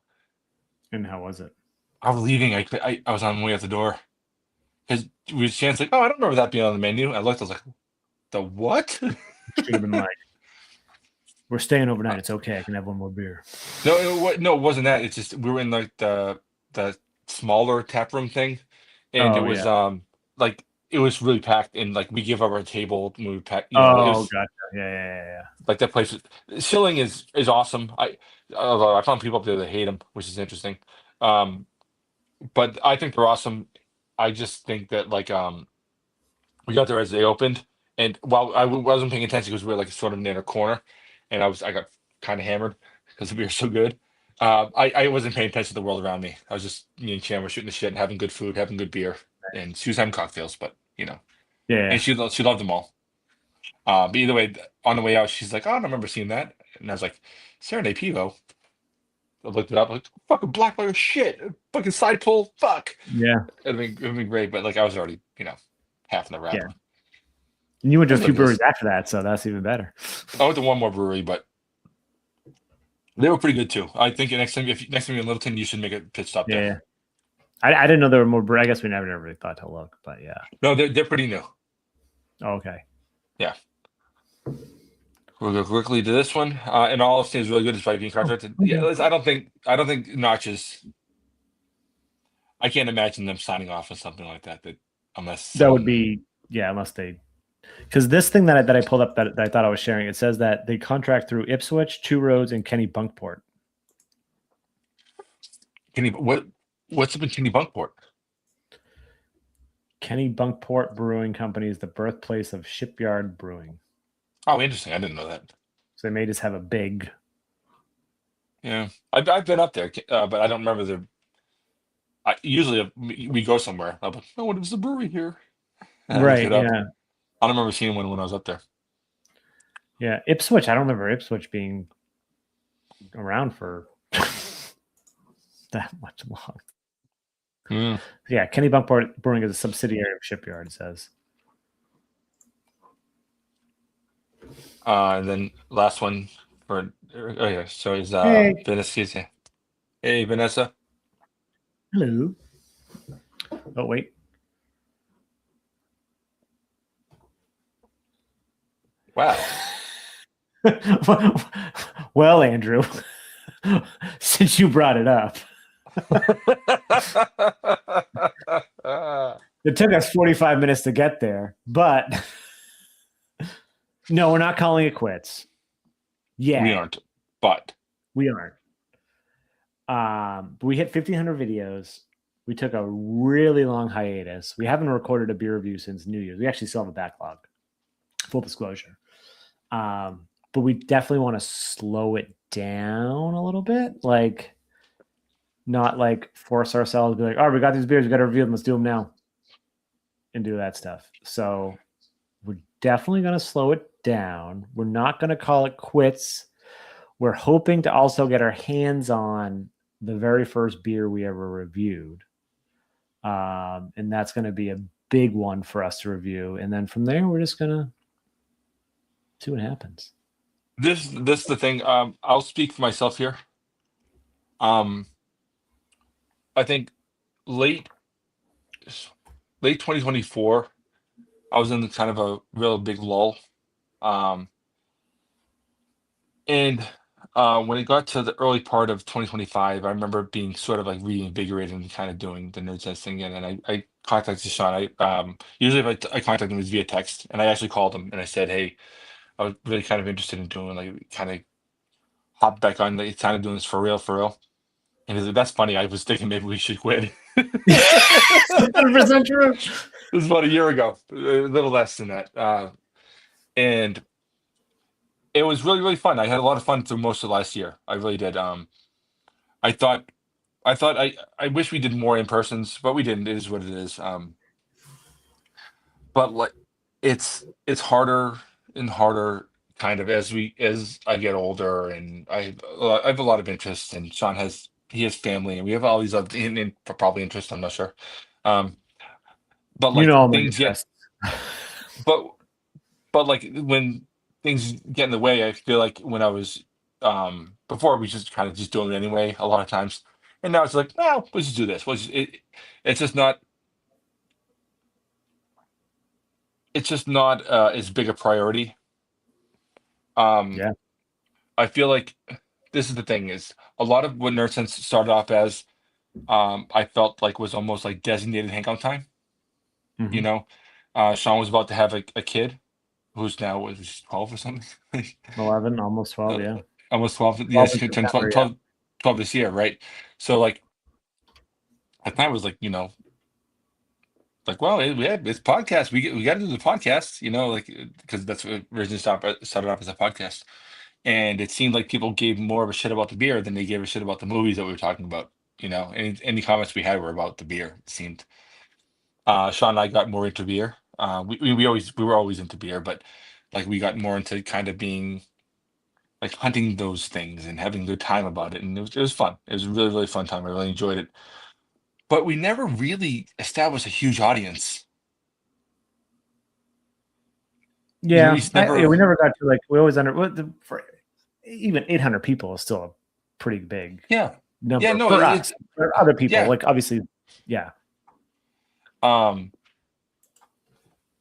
And how was it? I was leaving. I was on my way out the door because we was chance like, oh, I don't remember that being on the menu. I looked. I was like, the what? Should have been like, we're staying overnight. It's okay. I can have one more beer. No, it wasn't that. It's just we were in like the smaller tap room thing, and it Oh was yeah. like it was really packed, and like we give up our table when we pack. It Oh, was gotcha. Yeah. like that place. Shilling is awesome. Although I found people up there that hate them, which is interesting. Um, but I think they're awesome. I just think that like we got there as they opened, and while wasn't paying attention because we were like sort of near a corner, and I got kind of hammered because the beer's so good. I wasn't paying attention to the world around me. I was just me and Chan were shooting the shit, having good food, having good beer, and she was having cocktails, but and Yeah. she loved them all. But either way, on the way out, she's like, "Oh, I don't remember seeing that," and I was like, "Serenade Pivo." I looked it up, like fucking black layer shit, fucking side pull, fuck. Yeah. It'd been great, but like I was already, half in the Yeah. wrapper. And you went to a That's what few it is. breweries after that, so that's even better. I went to one more brewery, but they were pretty good too. I think next time you're in Littleton, you should make a pit stop there. Yeah. I didn't know there were more I guess we never really thought to look, but yeah. No, they're pretty new. Oh, okay. Yeah. We'll go quickly to this one. And all it seems really good despite being Oh, contracted. Yeah, okay. I don't think Notches. I can't imagine them signing off on something like that. That unless That would someone. be yeah, unless they because this thing that I pulled up that I thought I was sharing, it says that they contract through Ipswich, Two Roads, and Kenny Bunkport. What's up in Kenny Bunkport? Kenny Bunkport Brewing Company is the birthplace of Shipyard Brewing. Oh, interesting. I didn't know that. So they may just have a big Yeah, I've been up there, but I don't remember the. Usually we go somewhere. I'm like, oh, what is the brewery here? And I look right. it up. Yeah. I don't remember seeing one when I was up there. Yeah. Ipswich. I don't remember Ipswich being around for that much long. Hmm. Yeah. Kenny Bunkport Brewing is a subsidiary of Shipyard, it says. And then last one oh yeah, so is Hey. Vanessa. Hey Vanessa. Hello. Oh, wait. Wow. Well, Andrew, since you brought it up, it took us 45 minutes to get there, but no, we're not calling it quits. Yeah, We aren't, but we aren't. We hit 1,500 videos. We took a really long hiatus. We haven't recorded a beer review since New Year's. We actually still have a backlog, full disclosure. But we definitely want to slow it down a little bit. Like, not like force ourselves to be like, all right, we got these beers, we got to review them, let's do them now and do that stuff. So we're definitely going to slow it down. We're not going to call it quits. We're hoping to also get our hands on the very first beer we ever reviewed. And that's going to be a big one for us to review. And then from there, we're just going to see what happens. this is the thing. I'll speak for myself here. Um, I think late late 2024, I was in the kind of a real big lull. Um, and when it got to the early part of 2025, I remember being sort of like reinvigorated and kind of doing the nerd sense thing again. And I contacted Sean. Usually if I contact him, it's via text, and I actually called him and I said, hey, I was really kind of interested in doing like kind of hop back on, like kind of doing this for real, for real. And he's like, that's funny. I was thinking maybe we should quit. This 100% true. is about a year ago, a little less than that. And it was really, really fun. I had a lot of fun through most of last year. I really did. I thought I wish we did more in persons, but we didn't. It is what it is. But like it's harder and harder kind of as I get older, and I have a lot of interests, and Sean has he has family, and we have all these other probably interests. I'm not sure. Um, but You like know all my things get interests. but like when things get in the way, I feel like when I was before we just kind of just do it anyway a lot of times, and now it's like, well, let's just do this. It's just not as big a priority. Um, Yeah. I feel like this is the thing is a lot of what Nerdsense started off as, I felt like was almost like designated hangout time. You Hmm. know, Sean was about to have a kid who's now was 12 or something. 11, almost 12. uh, Yeah. Almost 12. 12 Yes, in he turned September. 12, Yeah. 12, 12 this year, right? So like at that was like, like, well, it's podcast. We got to do the podcast, like because that's what originally started off as a podcast. And it seemed like people gave more of a shit about the beer than they gave a shit about the movies that we were talking about. Any comments we had were about the beer. It seemed. Sean and I got more into beer. We were always into beer, but like we got more into kind of being like hunting those things and having a good time about it, and it was fun. It was a really really fun time. I really enjoyed it, but we never really established a huge audience. We Yeah. just never. We never got to like, we always for even 800 people is still a pretty big Yeah, yeah, number no, for us. For other people, yeah. like obviously, yeah. Um,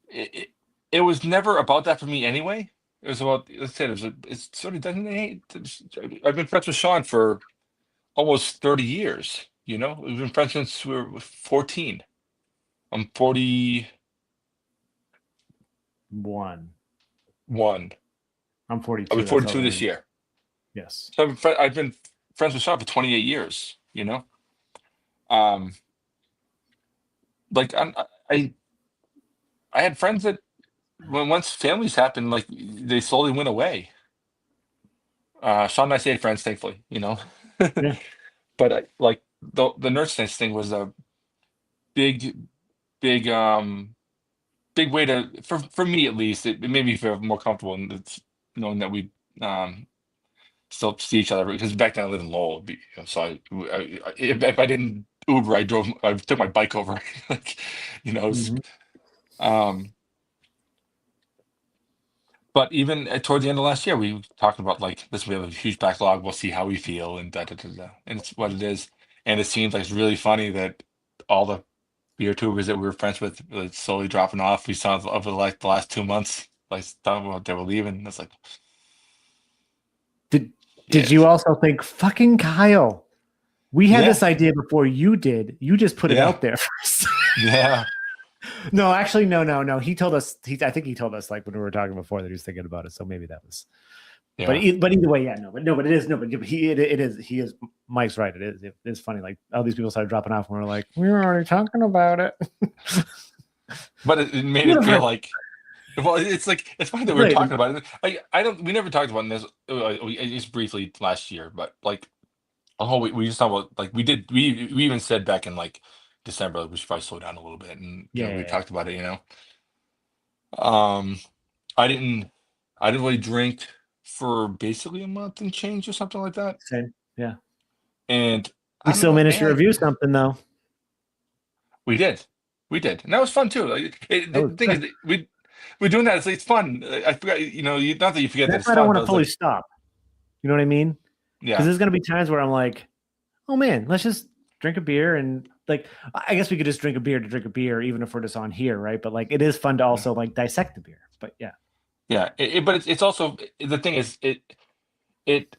it, it, it was never about that for me anyway. It was about, let's say, it's sort of doesn't I've been friends with Sean for almost 30 years. We've been friends since we were 14. I'm 41. One. I'll I'm be 42. That's how 42 old I this am. year. Yes. So I've been friends with Sean for 28 years. Um, like I I had friends that when once families happen, like they slowly went away. Sean and I stayed friends, thankfully. Yeah. But like the nurse thing was a big, big, big way to for me at least. It made me feel more comfortable in it's knowing that we um still see each other because back then I lived in Lowell. So if I didn't Uber, I took my bike over. Like, it was, Hmm. um. But even toward the end of last year, we talked about like this. We have a huge backlog. We'll see how we feel, and da da da da. And it's what it is. And it seems like it's really funny that all the beer tubers that we were friends with slowly dropping off. We saw over like the last 2 months, like talking about they were leaving. It's like, Did yeah, Did you also think fucking Kyle? We had yeah, this idea before you did. You just put it yeah, out there first. yeah, No, actually, no, no, no. He told us. I think he told us like when we were talking before that he was thinking about it. So maybe that was. But yeah. but either way, yeah, no, but no, but it is no, but it is he is Mike's right. It's funny. Like all these people started dropping off, and we're like, we were already talking about it. But it made it feel Whatever. like, well, it's like it's funny that we were Great. talking about it. I don't. We never talked about this. Just briefly last year, but like. Oh, we just talked about like we even said back in like December like, we should probably slow down a little bit, and Yeah, we yeah, yeah. talked about it. Um, I didn't really drink for basically a month and change or something like that, Same. Yeah. and We I don't still know, managed to man. review something though. We did, and that was fun too. Like, That the was thing good. is, we're doing that. It's fun. I forgot, not that you forget that That's it's why I don't fun, want but to it's fully like, stop. You know what I mean? Because yeah, there's gonna be times where I'm like, oh man, let's just drink a beer and like I guess we could just drink a beer to drink a beer, even if we're just on here, right? But like it is fun to yeah, also like dissect the beer. But yeah, yeah. But it's also the thing is it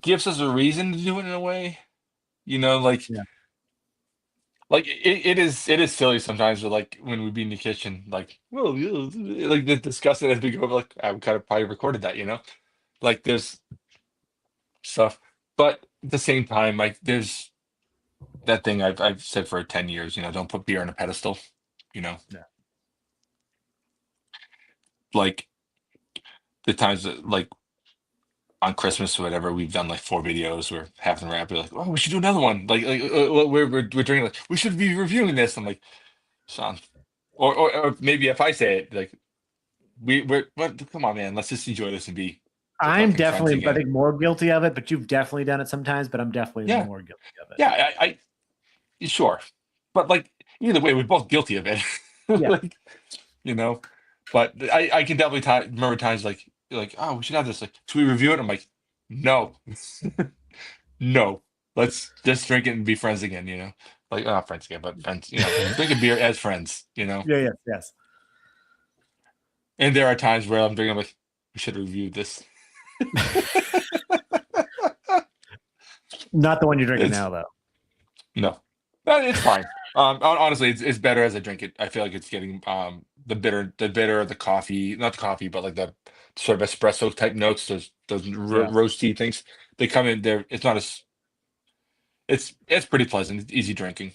gives us a reason to do it in a way. Like. yeah, Like it is silly sometimes, but like when we'd be in the kitchen, like, well, like discuss it as we go. Like I would kind of probably recorded that, like there's stuff, but at the same time, like there's that thing I've said for 10 years, don't put beer on a pedestal, you know, yeah. like the times that like on Christmas or whatever, we've done like 4 videos. We're half them are like, oh, we should do another one. We're drinking like we should be reviewing this. I'm like, Sean, or maybe if I say it, like we're what? Come on, man, let's just enjoy this and be I'm fucking friends definitely, I again. think, more guilty of it, but you've definitely done it sometimes, but I'm definitely Yeah, more guilty of it. yeah, sure, but like either way, we're both guilty of it. Yeah. Like, you know, but I can definitely remember times like oh, we should have this. Like, should we review it? I'm like, no, no, let's just drink it and be friends again. Like not friends again, but friends. Drink a beer as friends. Yeah, yes, yes. And there are times where I'm drinking like we should have reviewed this. Not the one you're drinking It's now, though. no, it's fine. Honestly, it's better as I drink it. I feel like it's getting the coffee, not the coffee, but like the sort of espresso type notes, those Yeah. roasty things. They come in there. It's not as it's pretty pleasant. It's easy drinking.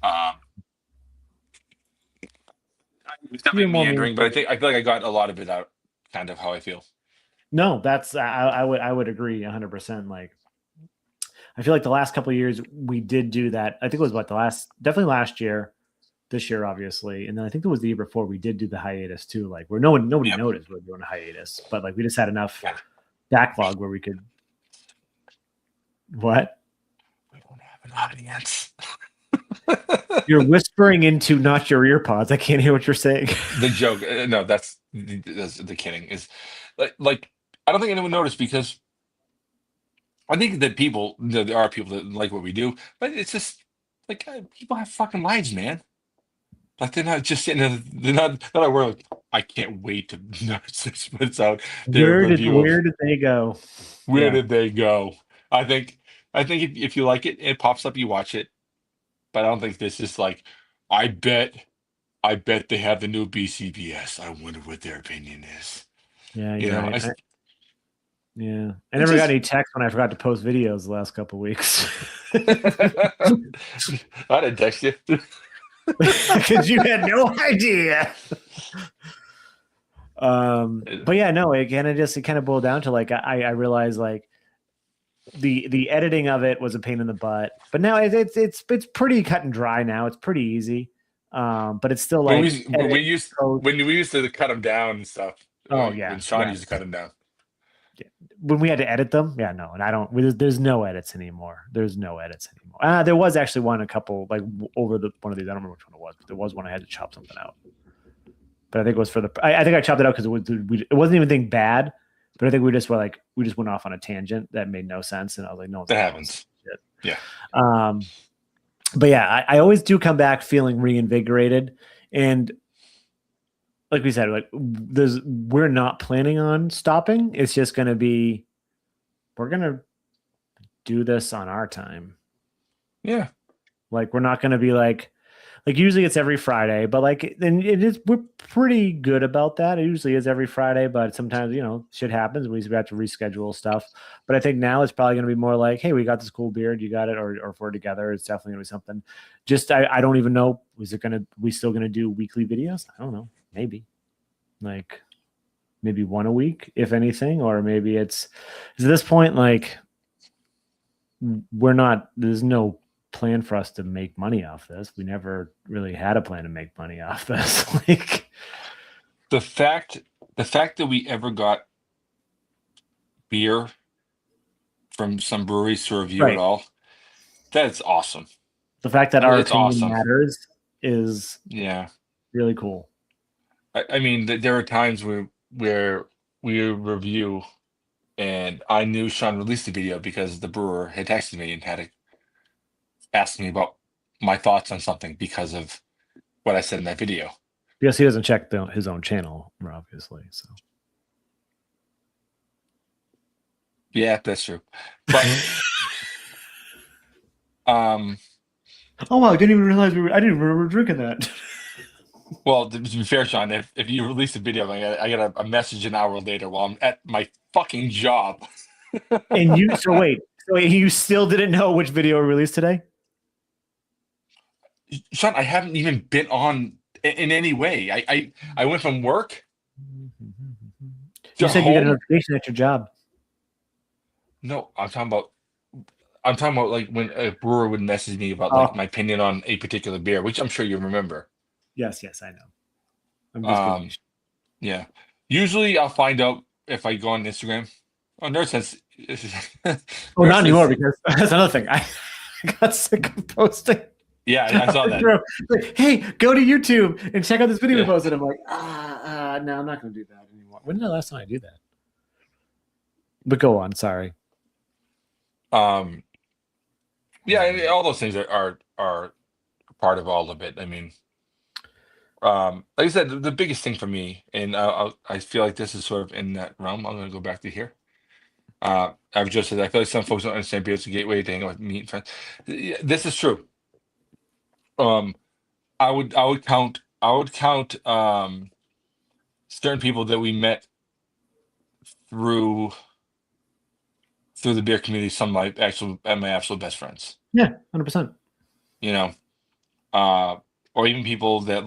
Um, it's Few definitely more meandering, but meaningful. I feel like I got a lot of it out, kind of how I feel. No, that's I would agree 100%. Like, I feel like the last couple of years we did do that. I think it was what definitely last year, this year obviously, and then I think it was the year before we did do the hiatus too. Like where nobody Yep. noticed we were doing a hiatus, but like we just had enough Yeah. backlog where we could. What? We don't have an audience. You're whispering into not your ear pods. I can't hear what you're saying. The joke, no, that's the kidding is like I don't think anyone noticed because I think that there are people that like what we do, but it's just like people have fucking lives, man. Like they're not just sitting there, they're not we're like, I can't wait to nurse 6 months out their review of Where did they go? where Yeah. did they go. I think if you like it, it pops up, you watch it, but I don't think this is like I bet I bet they have the new BCBS. I wonder what their opinion is. Yeah, You you're know, right. I, Yeah. I it's never got just any text when I forgot to post videos the last couple of weeks. I didn't text you. Because you had no idea. But yeah, no, again, it kind of boiled down to like I realized like the editing of it was a pain in the butt, but now it's pretty cut and dry now. It's pretty easy. But it's still when like we when we used code. when we used to cut them down and stuff. Oh yeah, When Shaun yeah. used to cut them down. When we had to edit them, yeah, no, and I don't. There's no edits anymore. There's no edits anymore. There was actually a couple like over one of these. I don't remember which one it was, but there was one I had to chop something out. But I think it was I think I chopped it out because it wasn't even anything bad. But I think we just went off on a tangent that made no sense, and I was like, no, That happens. Yeah. But yeah, I always do come back feeling reinvigorated, and like we said, like we're not planning on stopping. It's just going to be we're going to do this on our time. Yeah. Like we're not going to be like usually it's every Friday, but like and we're pretty good about that. It usually is every Friday, but sometimes shit happens. We have to reschedule stuff. But I think now it's probably going to be more like, hey, we got this cool beard, you got it, or if we're together, it's definitely going to be something. Just I don't even know. We still going to do weekly videos? I don't know. Maybe like maybe one a week, if anything, or maybe it's at this point like there's no plan for us to make money off this. We never really had a plan to make money off this. Like the fact that we ever got beer from some breweries to review right. at all, that's awesome. The fact that our It's opinion awesome. matters is really cool. I mean, there are times where we review, and I knew Shaun released the video because the brewer had texted me and had asked me about my thoughts on something because of what I said in that video. Because he doesn't check his own channel, obviously. So yeah, that's true. But oh wow, I didn't even realize I didn't even remember drinking that. Well, to be fair, Shaun, if you release a video, I get a message an hour later while I'm at my fucking job. And so you still didn't know which video we released today? Shaun, I haven't even been on in any way. I went from work You They're said you got a home. notification at your job. No, I'm talking about like when a brewer would message me about like Oh, my opinion on a particular beer, which I'm sure you remember. yes, I know. I'm just giving you. Um, yeah. Usually I'll find out if I go on Instagram. Oh, Nerd Sense. Oh, Nerd not anymore Sense. because that's another thing. I got sick of posting. Yeah, I saw that. Like, hey, go to YouTube and check out this video we Yeah. posted. I'm like, no, I'm not going to do that anymore. When did the last time I do that? But go on. Sorry. Um, yeah, I mean, all those things are part of all of it. I mean, like I said, the biggest thing for me, and I feel like this is sort of in that realm. I'm going to go back to here. I've just said I feel like some folks don't understand beer as a gateway to hang out with meet and friends. Yeah, this is true. Um, I would count certain people that we met through the beer community, some of my absolute best friends. Yeah, 100%. You know, uh, or even people that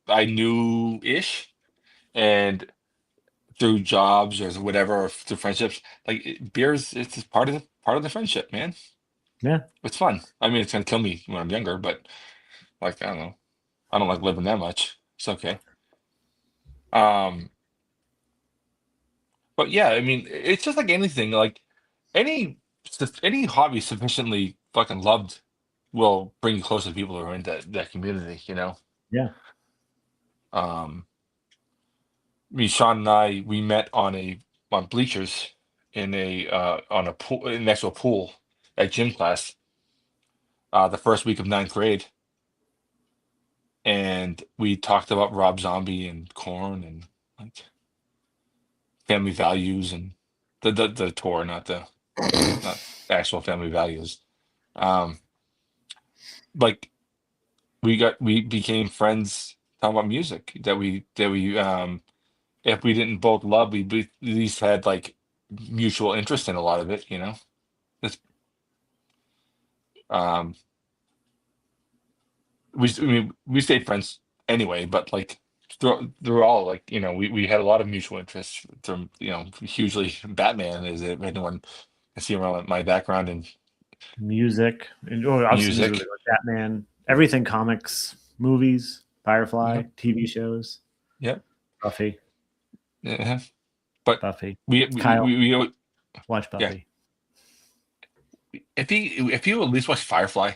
I knew ish, and through jobs or whatever, or through friendships. Like beers, it's just part of the friendship, man. Yeah. It's fun. I mean, it's gonna kill me when I'm younger, but like I don't know, I don't like living that much. It's okay. Um, but yeah, I mean, it's just like anything. Like any hobby sufficiently fucking loved will bring you closer to people who are in that community. Yeah. Um, I mean, Sean and we met on bleachers in a on a pool next to a pool at gym class the first week of ninth grade, and we talked about Rob Zombie and Corn and like family values and the tour, not actual family values. Um, like we became friends talking about music that we if we didn't both love, we at least had like mutual interest in a lot of it. It's um I mean, we stayed friends anyway, but like through all, like we had a lot of mutual interests from hugely Batman, is if anyone can see around my background in Music. And, obviously, music, music. Batman, everything, comics, movies, Firefly, Yep. TV shows, Yep. Buffy, Yeah. But Buffy. Kyle, we watch yeah. Buffy. If you at least watch Firefly,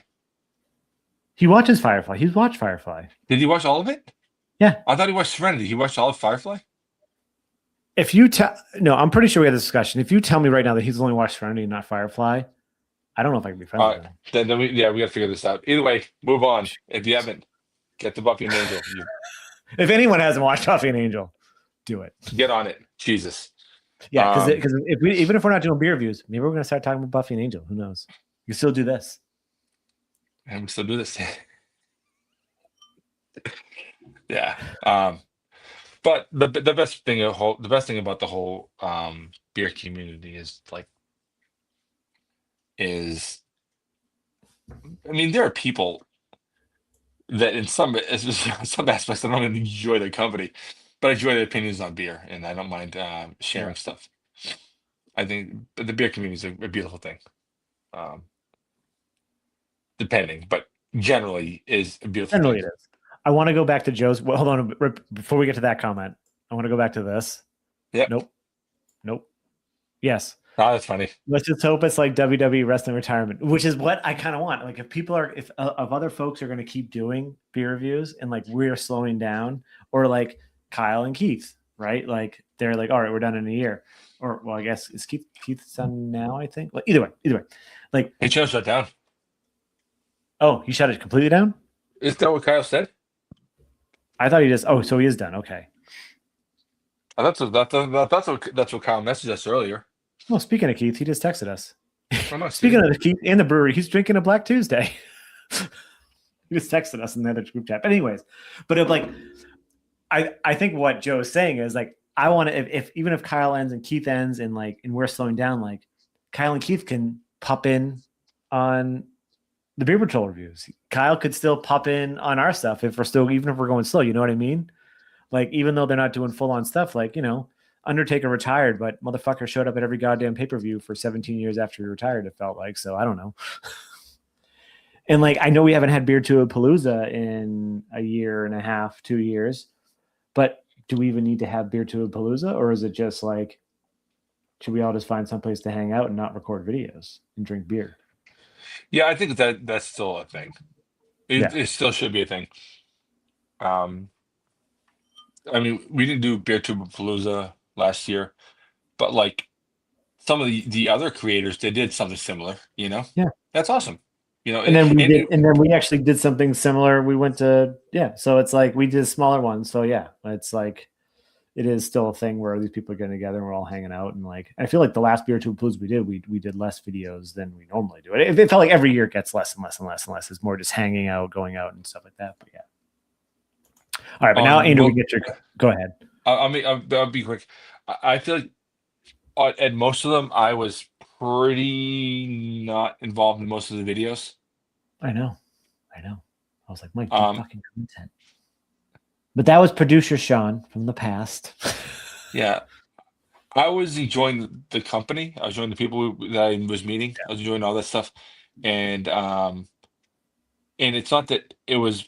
He watches Firefly. He's watched Firefly. did he watch all of it? Yeah. I thought he watched Serenity. He watched all of Firefly. If you tell, no, I'm pretty sure we had this discussion. If you tell me right now that he's only watched Serenity and not Firefly, I don't know if I can be friends All with right, him. then we got to figure this out. Either way, move on. If you haven't, get the Buffy and Angel. You If anyone hasn't watched Buffy and Angel, do it. get on it. Jesus. Yeah, because even if we're not doing beer reviews, maybe we're going to start talking about Buffy and Angel. Who knows? You still do this. And we still do this. Yeah. But the best thing about the whole beer community is I mean, there are people that in some aspects I don't even enjoy their company, but I enjoy their opinions on beer, and I don't mind sharing Yeah. stuff. I think the beer community is a beautiful thing. Um, Depending, but generally is a beautiful thing. Generally, it is. I want to go back to Joe's. Well, hold on. Before we get to that comment, I want to go back to this. Yep. Nope. Yes. Oh, that's funny. Let's just hope it's like WWE wrestling retirement, which is what I kind of want. Like, if other folks are going to keep doing beer reviews and like we're slowing down, or like Kyle and Keith, right? Like they're like, all right, we're done in a year, or well, I guess is Keith's done now. I think. Like, either way, like Hey, Joe, shut down. oh, he shut it completely down. Is that what Kyle said? I thought he just. Oh, so he is done. Okay. That's what Kyle messaged us earlier. Well, speaking of Keith, he just texted us. Oh, no, Speaking of the Keith and the brewery, he's drinking a Black Tuesday. He just texted us in the other group chat. But anyways, like, I think what Joe is saying is like, I want to, if even if Kyle ends and Keith ends and like, and we're slowing down, like Kyle and Keith can pop in on the Beer Patrol reviews. Kyle could still pop in on our stuff if we're still, even if we're going slow, you know what I mean? Like, even though they're not doing full on stuff, like, Undertaker retired, but motherfucker showed up at every goddamn pay per view for 17 years after he retired. It felt like. So I don't know. And like, I know we haven't had Beer to a Palooza in a year and a half, 2 years, but do we even need to have Beer to a Palooza, or is it just like, should we all just find someplace to hang out and not record videos and drink beer? Yeah, I think that's still a thing. Yeah. It still should be a thing. Um, I mean, we didn't do Beer Tuber Palooza last year, but like some of the other creators, they did something similar. Yeah. That's awesome. And then we And did, and then we actually did something similar. We went to, yeah. So it's like we did smaller ones. So yeah, it's like it is still a thing where these people are getting together and we're all hanging out. And like, I feel like the last Beer to Blues we did less videos than we normally do. It felt like every year it gets less and less and less and less. It's more just hanging out, going out and stuff like that. But yeah. All right. But now, Andrew, we get your, go ahead. I'll be quick. I feel like at most of them, I was pretty not involved in most of the videos. I know. I was like, Mike, do Um, fucking content. But that was producer Shaun from the past. yeah, I was enjoying the company. I was enjoying the people that I was meeting. I was enjoying all that stuff, and it's not that it.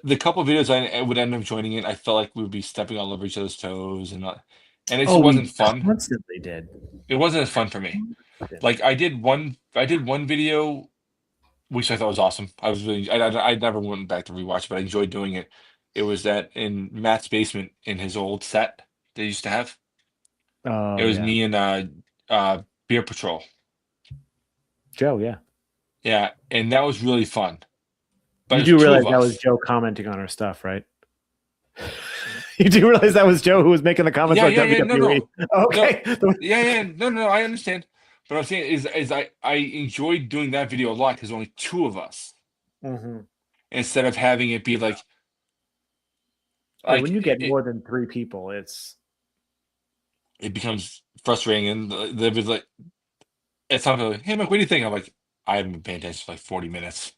The couple of videos I would end up joining in, I felt like we would be stepping all over each other's toes, and it just Oh, we wasn't fun. constantly did. It wasn't as fun for me. Like I did one video which I thought was awesome. I was really, I never went back to rewatch, but I enjoyed doing it. It was that in Matt's basement in his old set they used to have. It Oh was yeah, me and Beer Patrol. Joe. Yeah, Yeah, and that was really fun. But you it was do two realize of that was us. Joe commenting on our stuff, right? You do realize that was Joe who was making the comments Yeah, about yeah, yeah. No, WWE. no, no. Okay. Yeah, yeah. No, no, no. I understand. But I'm saying is I enjoyed doing that video a lot because only two of us Mhm. instead of having it be Yeah, when like you get it, more than three people, it's it becomes frustrating and there was like it's not like, hey Mike, what do you think? I'm like, I haven't been paying attention for like 40 minutes.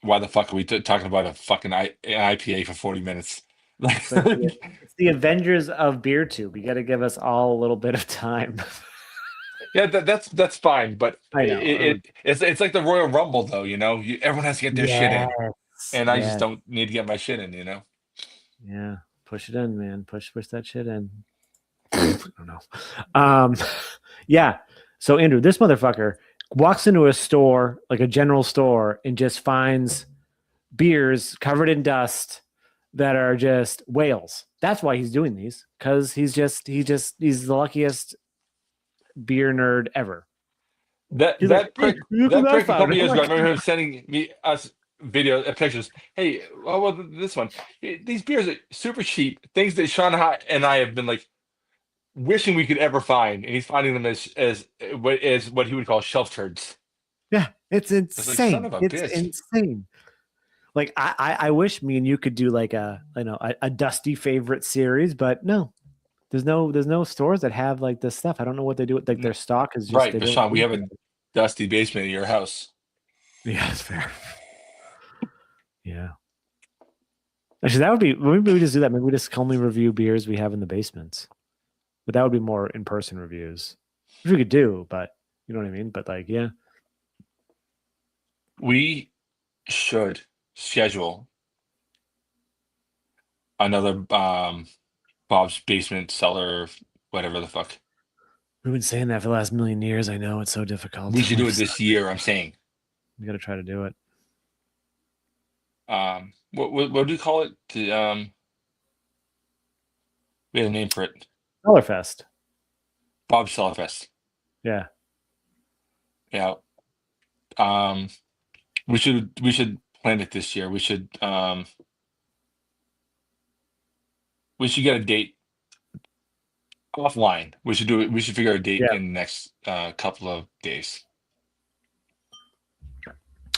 Why the fuck are we talking about a fucking an IPA for 40 minutes? Like, so it's the Avengers of beer tube. You got to give us all a little bit of time. yeah, that's fine, but I know. it's like the Royal Rumble though, everyone has to get their shit in, Yes. and I just Yeah. don't need to get my shit in. Yeah. Push it in, man. Push that shit in. I don't know. Um, yeah. So Andrew, this motherfucker walks into a store, like a general store, and just finds beers covered in dust that are just whales. That's why he's doing these, because he's the luckiest beer nerd ever. That He's like, that hey, prick look what that I prick a found. couple I'm years ago, I like, remember him sending me us video pictures. Hey, oh well, this one, these beers are super cheap. Things that Sean and I have been like wishing we could ever find, and he's finding them as what he would call shelf turds. yeah, it's It's like son insane. of a It's bitch. insane. Like I wish me and you could do like a dusty favorite series, but no, there's no stores that have like this stuff. I don't know what they do. Like N- their stock is just Right, they but don't. Sean, we have a dusty basement in your house. Yeah, it's fair. Yeah. Actually, that would be maybe we just do that. Maybe we just only review beers we have in the basements. But that would be more in-person reviews, which we could do, but you know what I mean? But like, yeah. We should schedule another Bob's basement cellar, whatever the fuck. We've been saying that for the last million years. I know it's so difficult. We should do it this year. I'm saying. We got to try to do it. What do you call it? We had a name for it. Colorfest. Bob's Cellarfest. Yeah. Yeah. Um, we should plan it this year. We should get a date offline. We should do it. We should figure out a date Yeah. in the next couple of days.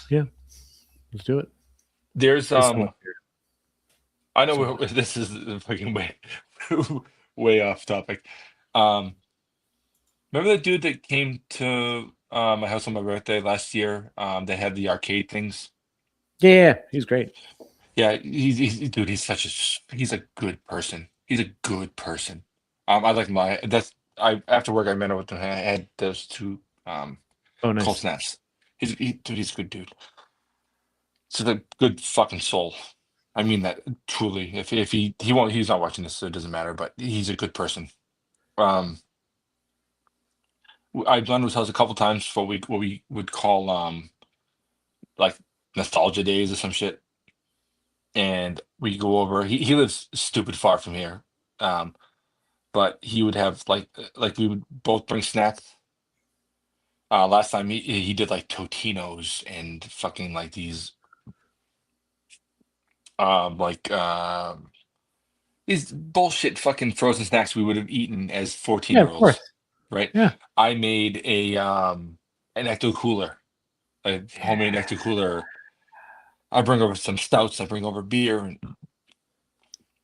Yeah. Let's do it. There's It's so much beer. I know So much. this is fucking way way off topic. Um, Remember the dude that came to my house on my birthday last year? They had the arcade things. Yeah. He's great. Yeah, dude, he's a good person. He's a good person. I like my that's I after work I met up with him. I had those two Oh, cold nice. snaps. Dude, he's a good dude. He's a good fucking soul. I mean that truly. If he won't, he's not watching this, so it doesn't matter. But he's a good person. Um, I've gone to his house a couple times for what we would call like nostalgia days or some shit, and we go over. He lives stupid far from here, but he would have like we would both bring snacks. Last time he did like Totinos and fucking like these like these bullshit fucking frozen snacks we would have eaten as 14 Yeah, year of course. olds, right? Yeah. I made a an ecto cooler, a homemade ecto cooler. I bring over some stouts, I bring over beer, and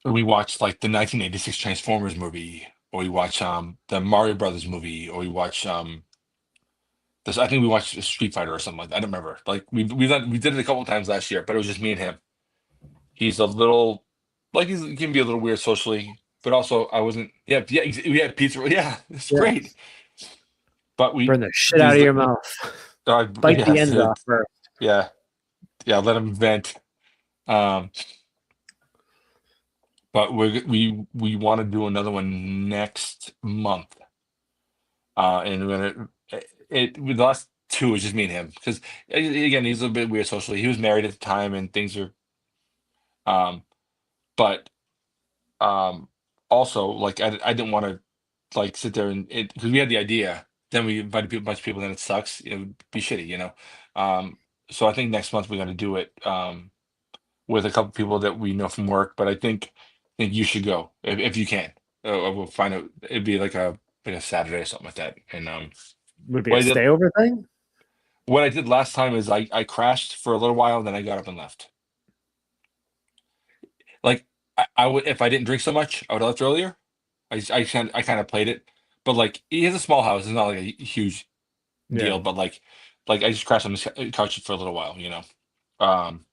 we watch like the 1986 Transformers movie, or we watch the Mario Brothers movie, or we watch this. I think we watched Street Fighter or something like that. I don't remember. Like we did it a couple of times last year, but it was just me and him. He's a little he can be a little weird socially, but also I wasn't. Yeah, yeah. We had pizza. Yeah, it's Yeah. great. But Burn the shit out these of your mouth. Bite the yes, ends off first. yeah, yeah. Let him vent. Um, but we want to do another one next month. And we're gonna with the last two is just me and him because again he's a little bit weird socially. He was married at the time and things are um, but um, also like I didn't want to like sit there and it because we had the idea. Then we invited a bunch of people. Then it sucks. It would be shitty, you know. Um, so I think next month we're gonna do it. With a couple people that we know from work, but I think you should go if you can. We'll find out. It'd be like a Saturday or something like that. And Would it be a what I did stayover thing? what I did last time is I crashed for a little while, then I got up and left. Like I would if I didn't drink so much, I would have left earlier. I kind of played it, but like he has a small house. It's not like a huge Yeah. deal, but like I just crashed on the couch for a little while, you know. Um,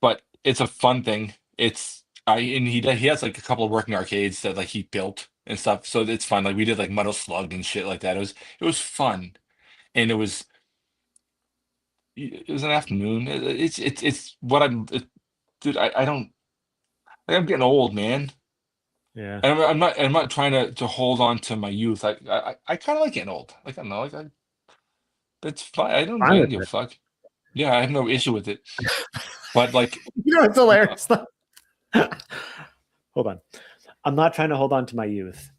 but it's a fun thing. It's I and he has like a couple of working arcades that like he built and stuff, so it's fun. Like we did like Metal Slug and shit like that. It was fun, and it was an afternoon. It's what dude. I don't. Like, I'm getting old, man, Yeah. and I'm not trying to hold on to my youth. I kind of like getting old. Like I don't know. That's fine. I Fine don't with give a it. fuck. Yeah, I have no issue with it. But like, You know, it's uh, hilarious. Hold on. I'm not trying to hold on to my youth.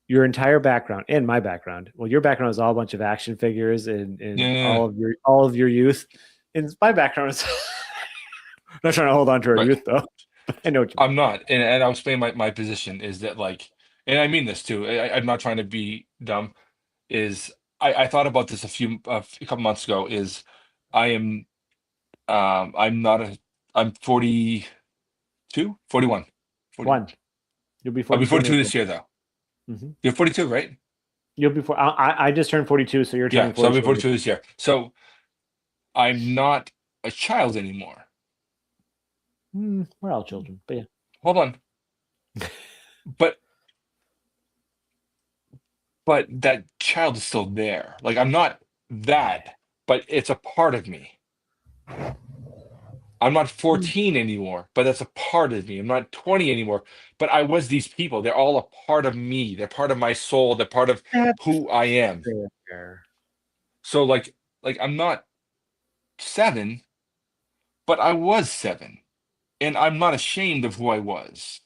Your entire background and my background. Well, your background is all a bunch of action figures and yeah, all of your youth. And my background is I'm not trying to hold on to our right. youth though. I know what you mean. I'm not, and I'll explain my position is that like, and I mean this too. I'm not trying to be dumb. Is I thought about this a couple months ago. Is I am I'm not a I'm 42, 41, 40. One. You'll be I'll be 42 in 42 April. this year though. Mm-hmm. You're 42, right? You'll be. I just turned 42, so you're Yeah, turning so I'll be 42 in 42 April. this year. So I'm not a child anymore. We're all children, but yeah. Hold on, but that child is still there. Like I'm not that, but it's a part of me. I'm not 14 anymore, but that's a part of me. I'm not 20 anymore, but I was these people. They're all a part of me. They're part of my soul. They're part of That's who I am. fair. So like I'm not 7, but I was 7, and I'm not ashamed of who I was.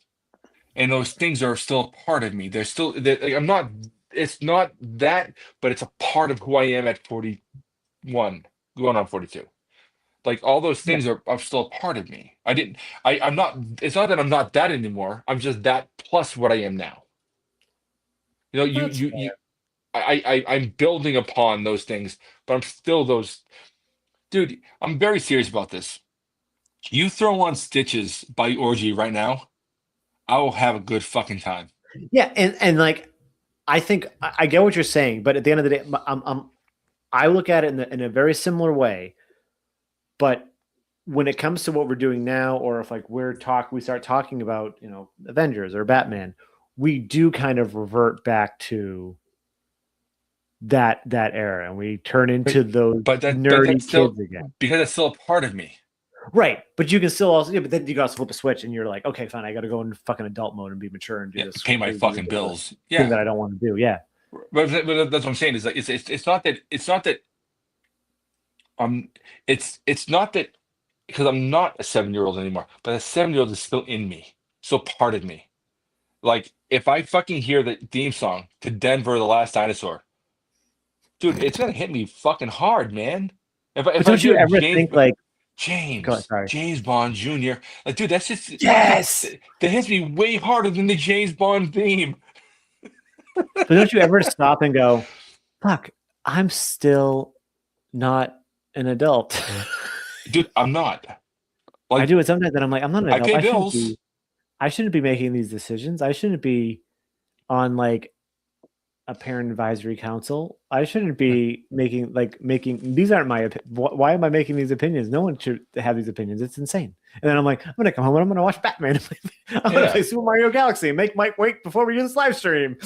And those things are still a part of me. Like, I'm not. It's not that, but it's a part of who I am at 41, going on 42. Like all those Yeah, things are still a part of me. I'm not. It's not that I'm not that anymore. I'm just that plus what I am now. You know, that's I'm building upon those things, but I'm still those. Dude, I'm very serious about this. You throw on Stitches by Orgy right now, I will have a good fucking time. yeah, and like I think I get what you're saying, but at the end of the day, I look at it in a very similar way, but when it comes to what we're doing now, or if like we start talking about, Avengers or Batman, we do kind of revert back to that era, and we turn But into those but nerdy that's still kids again. because that's still a part of me. Right. But you can still also, yeah, but then you got to flip a switch and you're like, okay, fine, I got to go into fucking adult mode and be mature and do Yeah, this pay my crazy, fucking ridiculous bills. thing Yeah, that I don't want to do. Yeah. but that's what I'm saying is like it's not that I'm it's not that because I'm not a 7 year old anymore, but a 7 year old is still in me, still part of me. Like if I fucking hear the theme song to Denver, the Last Dinosaur, dude, it's gonna hit me fucking hard, man. But If I don't you hear ever think like, go ahead, sorry. James Bond Jr., like dude, that's just Yes. that hits me way harder than the James Bond theme. But don't you ever stop and go, fuck, I'm still not an adult. Dude, I'm not. I Like do it sometimes and I'm like, I'm not an I adult. pay bills. I shouldn't be making these decisions. I shouldn't be on like a parent advisory council. I shouldn't be making these aren't my why am I making these opinions? No one should have these opinions. It's insane. And then I'm like, I'm gonna come home and I'm gonna watch Batman. I'm gonna Yeah. play Super Mario Galaxy and make Mike wait before we do this live stream.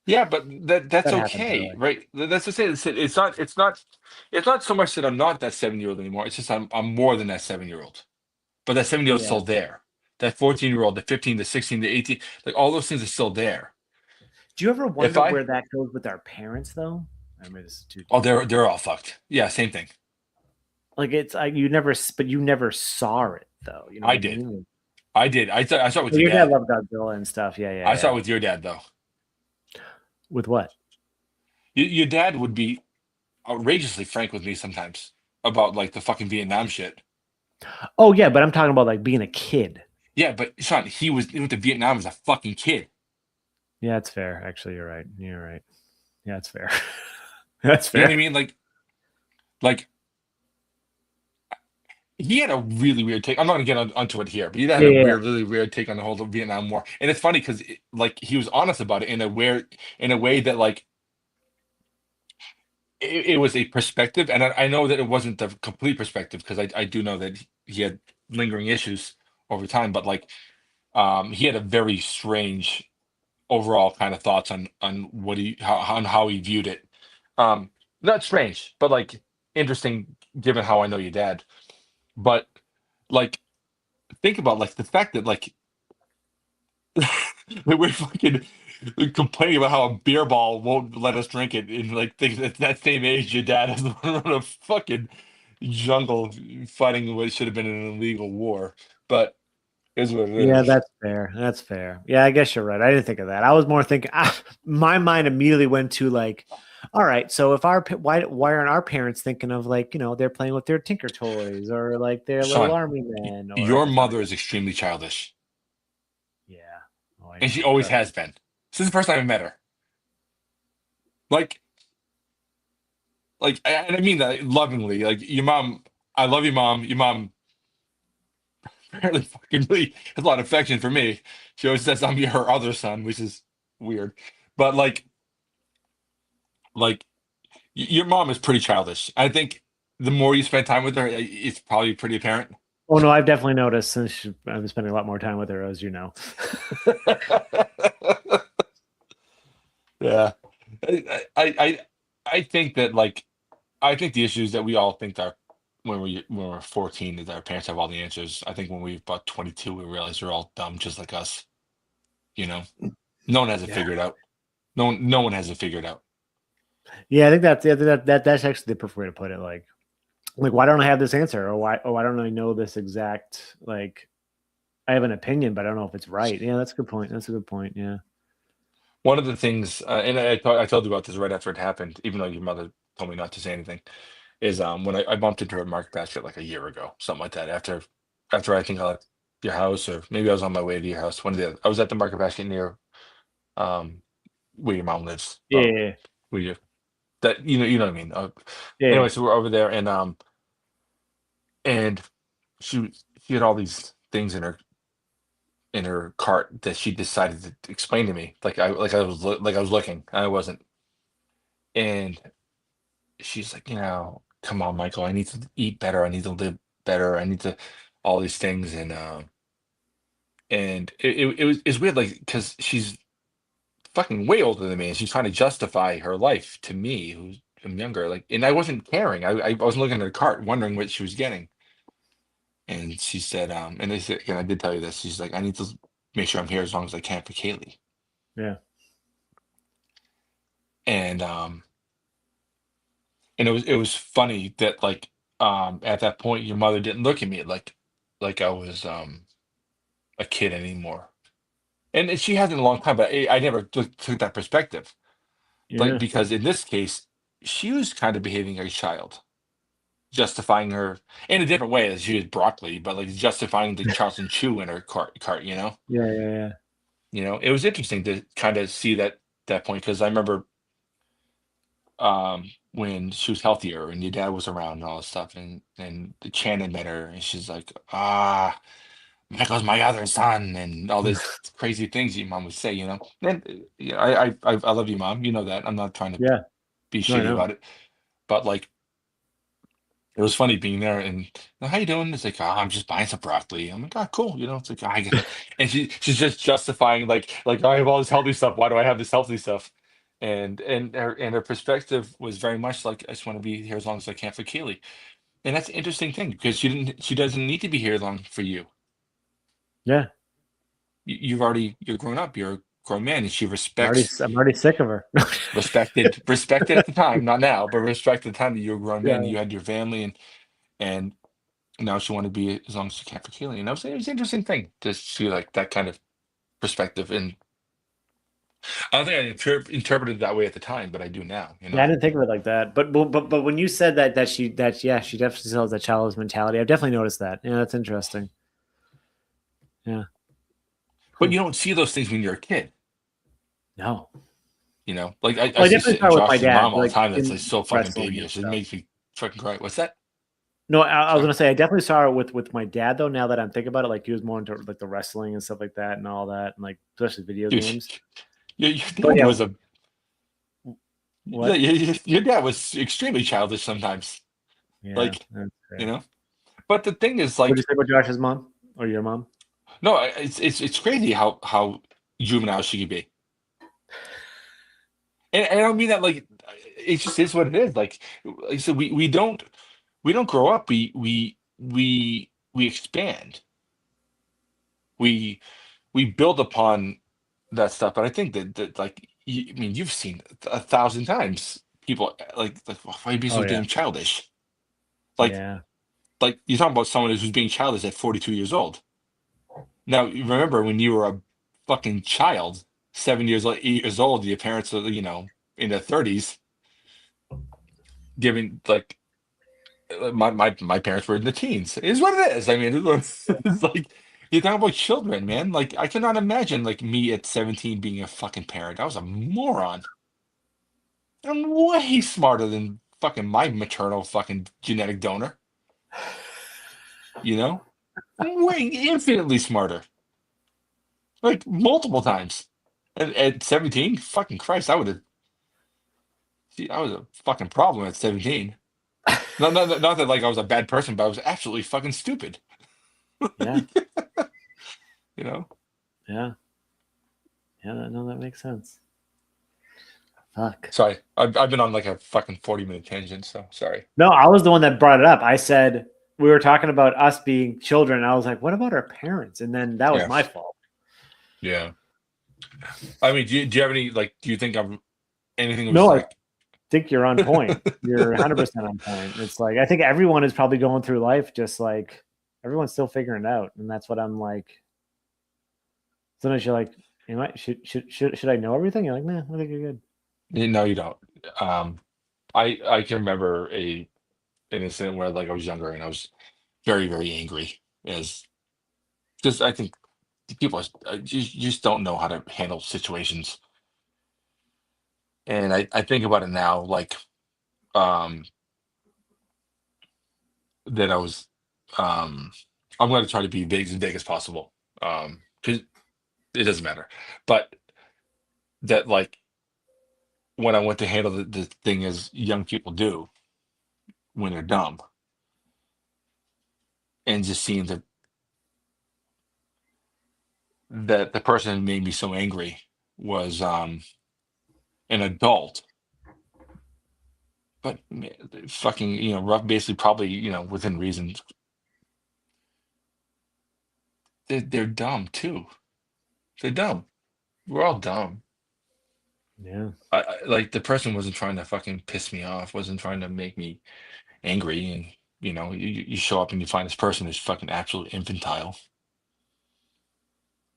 Yeah, but that's That happened, by the okay, way. right? That's to say it's not so much that I'm not that 7 year old anymore. It's just I'm more than that 7 year old. But that 7 year old's Yeah. still there. That 14 year old, the 15, the 16, the 18, like all those things are still there. Do you ever If wonder I where that goes with our parents though? I mean, this is too oh deep. they're all fucked. Yeah, same thing. Like it's you never, but you never saw it though. You know what I I did. mean? I did. I saw it with Well, your your dad dad. loved Godzilla and stuff. Yeah, yeah, I saw yeah. it with your dad though. With what? Your dad would be outrageously frank with me sometimes about like the fucking Vietnam shit. Oh yeah, but I'm talking about like being a kid. Yeah, but Sean, he went to Vietnam as a fucking kid. Yeah, that's fair. Actually, you're right. You're right. Yeah, that's fair. That's You know what I fair. mean? Like he had a really weird take. I'm not gonna get onto it here, but he had Yeah, a yeah, really weird take on the whole Vietnam War. And it's funny because like he was honest about it in a way that like it was a perspective, and I know that it wasn't the complete perspective because I do know that he had lingering issues over time, but like he had a very strange overall kind of thoughts on what he on how he viewed it. Um, Not strange, but like interesting given how I know your dad. But like think about like the fact that like we're fucking complaining about how a beer ball won't let us drink it in like things at that same age your dad is in a fucking jungle fighting what should have been an illegal war. But is what it yeah. is. That's fair. That's fair. Yeah, I guess you're right. I didn't think of that. I was more thinking. My mind immediately went to like, all right. So if why aren't our parents thinking of like they're playing with their Tinker toys or like their little Sean, army men or your mother is extremely childish. yeah. Oh, I And she know. always Trust. has been. Since the first time I met her. Like and I mean that lovingly. Like your mom, I love your mom. Your mom apparently fucking really has a lot of affection for me. She always says I'm her other son, which is weird. But like your mom is pretty childish. I think the more you spend time with her, it's probably pretty apparent. Oh no, I've definitely noticed since I've been spending a lot more time with her, as you know. Yeah. I think that like I think the issues that we all think are when we're 14 is that our parents have all the answers. I think when we're about 22, we realize they're all dumb just like us. You know, no one has it Yeah. figured out. No one has it figured out. Yeah, I think that's actually the perfect way to put it. Like why don't I have this answer? Or why don't I know this exact like I have an opinion, but I don't know if it's right. Yeah, that's a good point. That's a good point. Yeah. One of the things, and I told you about this right after it happened, even though your mother told me not to say anything, is when I bumped into her at Market Basket like a year ago, something like that. After I think I left your house, or maybe I was on my way to your house. One of the I was at the Market Basket near um where your mom lives. Yeah. Where you that you know what I mean. Yeah. Anyway, so we're over there, and she had all these things in her cart that she decided to explain to me, like I was looking, and I wasn't, and she's like, come on, Michael, I need to eat better. I need to live. better. I need to all these things, and it's weird, like because she's fucking way older than me, and she's trying to justify her life to me, who's I'm younger. Like, and I wasn't caring. I wasn't looking at her cart, wondering what she was getting. And she said, and they said, and I did tell you this. She's like, I need to make sure I'm here as long as I can for Kaylee. Yeah. And it was funny that like at that point your mother didn't look at me like I was a kid anymore. And she hasn't in a long time, but I never took that perspective. Like Yeah. because in this case, she was kind of behaving like a child, justifying her in a different way as she was broccoli, but like justifying the Charleston Chew in her cart, you know? Yeah. Yeah. Yeah. It was interesting to kind of see that point because I remember when she was healthier and your dad was around and all this stuff and the Shannon met her and she's like, Michael's my other son and all these crazy things your mom would say, And yeah, I love you, mom. You know that. I'm not trying to Yeah. be No, I shitty know. about it, but like it was funny being there and how you doing? It's like, I'm just buying some broccoli. I'm like, cool. It's like I get and she's just justifying like I have all this healthy stuff. Why do I have this healthy stuff? And her perspective was very much like I just want to be here as long as I can for Keely. And that's an interesting thing because she doesn't need to be here long for you. Yeah. You're grown up, you're a grown man, and she I'm already sick of her. respected at the time, not now, but respected at the time that you were a grown man and Yeah. you had your family and now she wanted to be as long as she can for Keely. And it was an interesting thing to see like that kind of perspective. And I don't think I interpreted it that way at the time, but I do now. Yeah, I didn't think of it like that. But when you said that yeah, she definitely still has that childless mentality. I've definitely noticed that. Yeah, that's interesting. Yeah. But Huh. you don't see those things when you're a kid. No. Like I Well, I see definitely shit in saw it with my Josh's dad, mom all the like time that's like in so fucking wrestling and babyish. It stuff. makes me fucking cry. What's that? No, I was Sorry. gonna say I definitely saw it with my dad though. Now that I'm thinking about it, like he was more into like the wrestling and stuff like that and all that, and like especially video Dude, games. your But dad yeah, was a what? your dad was extremely childish sometimes. Yeah, Like, that's you fair. know? But the thing is, What'd you like, say about Josh's mom or your mom? no, it's crazy how juvenile she can be. And I don't mean that like it just is what it is. Like I said, we don't grow up. We expand. We build upon that stuff. But I think that like I mean you've seen 1,000 times people like why are you being Oh so yeah, damn childish? Like yeah, like you're talking about someone who's being childish at 42 years old. Now you remember when you were a fucking child, 7 years 8 years old, your parents are in their 30s giving like my parents were in the teens. It is what it is. I mean, it's like you're talking about children, man. Like I cannot imagine like me at 17 being a fucking parent. I was a moron. I'm way smarter than fucking my maternal fucking genetic donor. You know, way infinitely smarter, like multiple times. At 17, fucking Christ, I was a fucking problem at 17. Not that like I was a bad person, but I was absolutely fucking stupid. yeah, You know. yeah, yeah. No, that makes sense. Fuck. Sorry, I've been on like a fucking 40-minute tangent, so sorry. No, I was the one that brought it up. I said we were talking about us being children. And I was like, what about our parents? And then that was Yeah, my fault. yeah. I mean, do you have any like? Do you think I'm anything that was No, I like? think you're on point. You're 100% on point. It's like I think everyone is probably going through life just like everyone's still figuring it out, and that's what I'm like. Sometimes you're like, should I know everything? You're like, nah, I think you're good. No, you don't. Um, I can remember an incident where like I was younger and I was very very angry as because I think people you just don't know how to handle situations, and I think about it now like um that I was um I'm going to try to be big as big as possible because it doesn't matter, but that like when I went to handle the thing as young people do when they're dumb, and just seeing that the person who made me so angry was an adult, but fucking, rough, basically, probably, within reason. They're dumb too. They're dumb. We're all dumb. Yeah. Like, the person wasn't trying to fucking piss me off, wasn't trying to make me angry, and you show up and you find this person who's fucking absolutely infantile.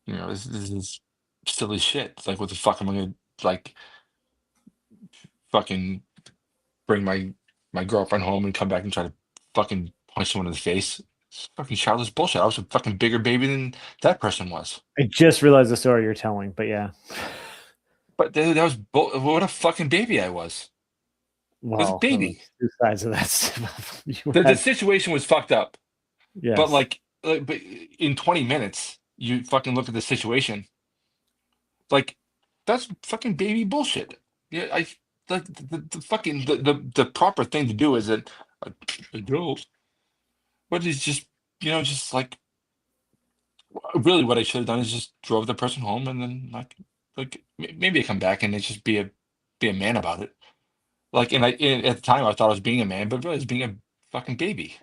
This is silly shit. It's like, what the fuck am I gonna, like, fucking bring my girlfriend home and come back and try to fucking punch someone in the face? It's fucking childish bullshit. I was a fucking bigger baby than that person was. I just realized the story you're telling, but yeah. But that was what a fucking baby I was. I was a Well, baby. two sides of that stuff. You The had, situation was fucked up. But yes. but in 20 minutes, you fucking look at the situation. Like, that's fucking baby bullshit. Yeah, like the fucking the proper thing to do is that adult. What is just just like, really, what I should have done is just drove the person home, and then, maybe I come back and it's just be a man about it. Like, at the time I thought I was being a man, but really I was being a fucking baby.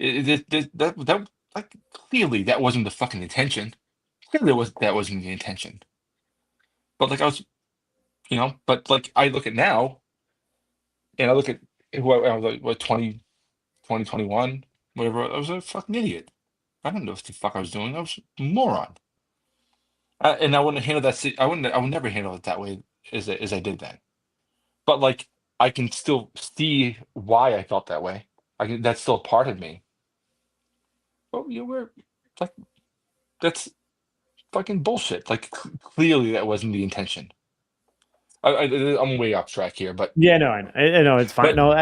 That, like, clearly that wasn't the fucking intention. Clearly that wasn't the intention. But, like, I was, but, like, I look at now, and I look at who I was, like, what, 2021, whatever. I was a fucking idiot. I don't know what the fuck I was doing. I was a moron. And I wouldn't handle that. I would never handle it that way as I did then. But, like, I can still see why I felt that way. That's still a part of me. Oh, we're like, that's fucking bullshit. Like, clearly that wasn't the intention. I'm way off track here, but Yeah, no, I know it's fine. but No,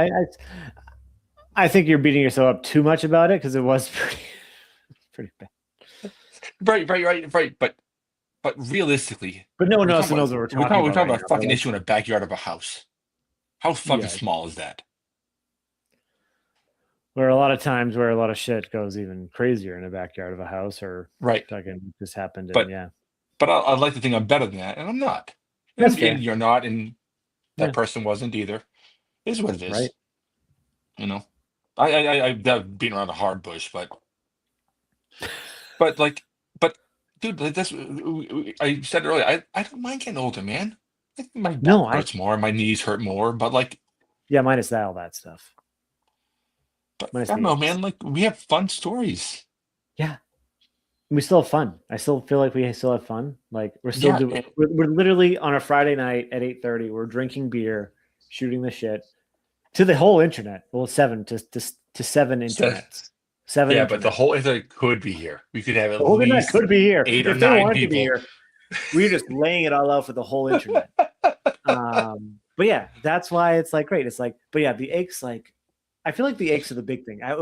I think you're beating yourself up too much about it because it was pretty bad. right. But realistically, But no one we're else talking about knows what we're we're talking talking, we're about talking right about now. a But fucking like, issue in the backyard of a house. How fucking yeah, small is that? where a lot of times where a lot of shit goes even crazier in the backyard of a house or Right. fucking just happened. And But yeah, I'd like to think I'm better than that, and I'm not. that's And fair. you're not, and that Yeah, person wasn't either. It is what it right. is. You know. I've been around a hard bush, like, but dude, like, that's, I said earlier. I don't mind getting older, man. Like, my back No, I hurts more, my knees hurt more, but, like, yeah, minus that all that stuff, minus I don't the know, aches. man. Like, we have fun stories. Yeah, we still have fun. I still feel like we still have fun. Like we're still Yeah, doing. We're literally on a Friday night at 8:30. We're drinking beer, shooting the shit to the whole internet. Well, seven to seven so, internets, seven yeah, but the internets. whole internet could be here. We could have The at whole internet least could be here eight or if they nine wanted to be people. here. We're just laying it all out for the whole internet. But yeah, that's why it's like great. It's like, but yeah, the aches, like I feel like the aches are the big thing. I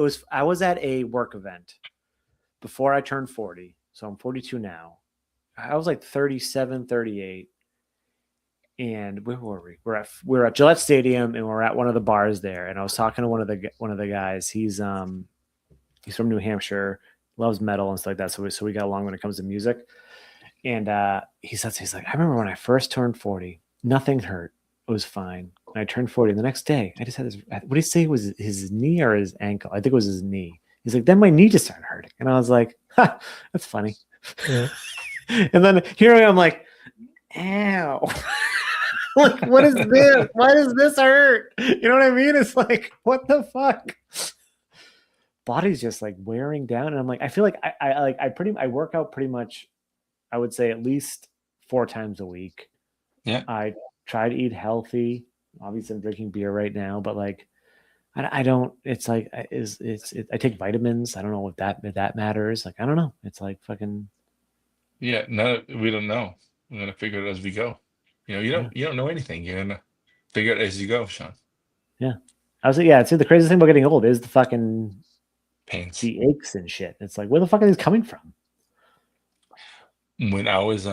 was at a work event before I turned 40. So I'm 42 now. I was like 37, 38. And where were we? We're at Gillette Stadium and we're at one of the bars there. And I was talking to one of the guys. He's from New Hampshire, loves metal and stuff like that. So we got along when it comes to music. And he's like, I remember when I first turned 40, nothing hurt. It was fine. And I turned 40. And the next day, I just had this. What did he say? Was his knee or his ankle? I think it was his knee. He's like, then my knee just started hurting. And I was like, ha, that's funny. Yeah. And then here I am, like, ow. Like, what is this? Why does this hurt? You know what I mean? It's like, what the fuck? Body's just like wearing down. And I'm like, I feel like I work out pretty much, I would say at least 4 times a week. Yeah. I try to eat healthy. Obviously, I'm drinking beer right now, but like, I don't. It's like, I take vitamins. I don't know if that matters. Like, I don't know. It's like fucking Yeah. No, we don't know. We're gonna figure it as we go. yeah, You don't know anything. You're gonna figure it as you go, Sean. yeah. I was like, yeah. It's the craziest thing about getting old is Pains. the aches and shit. It's like, where the fuck are these coming from? When I was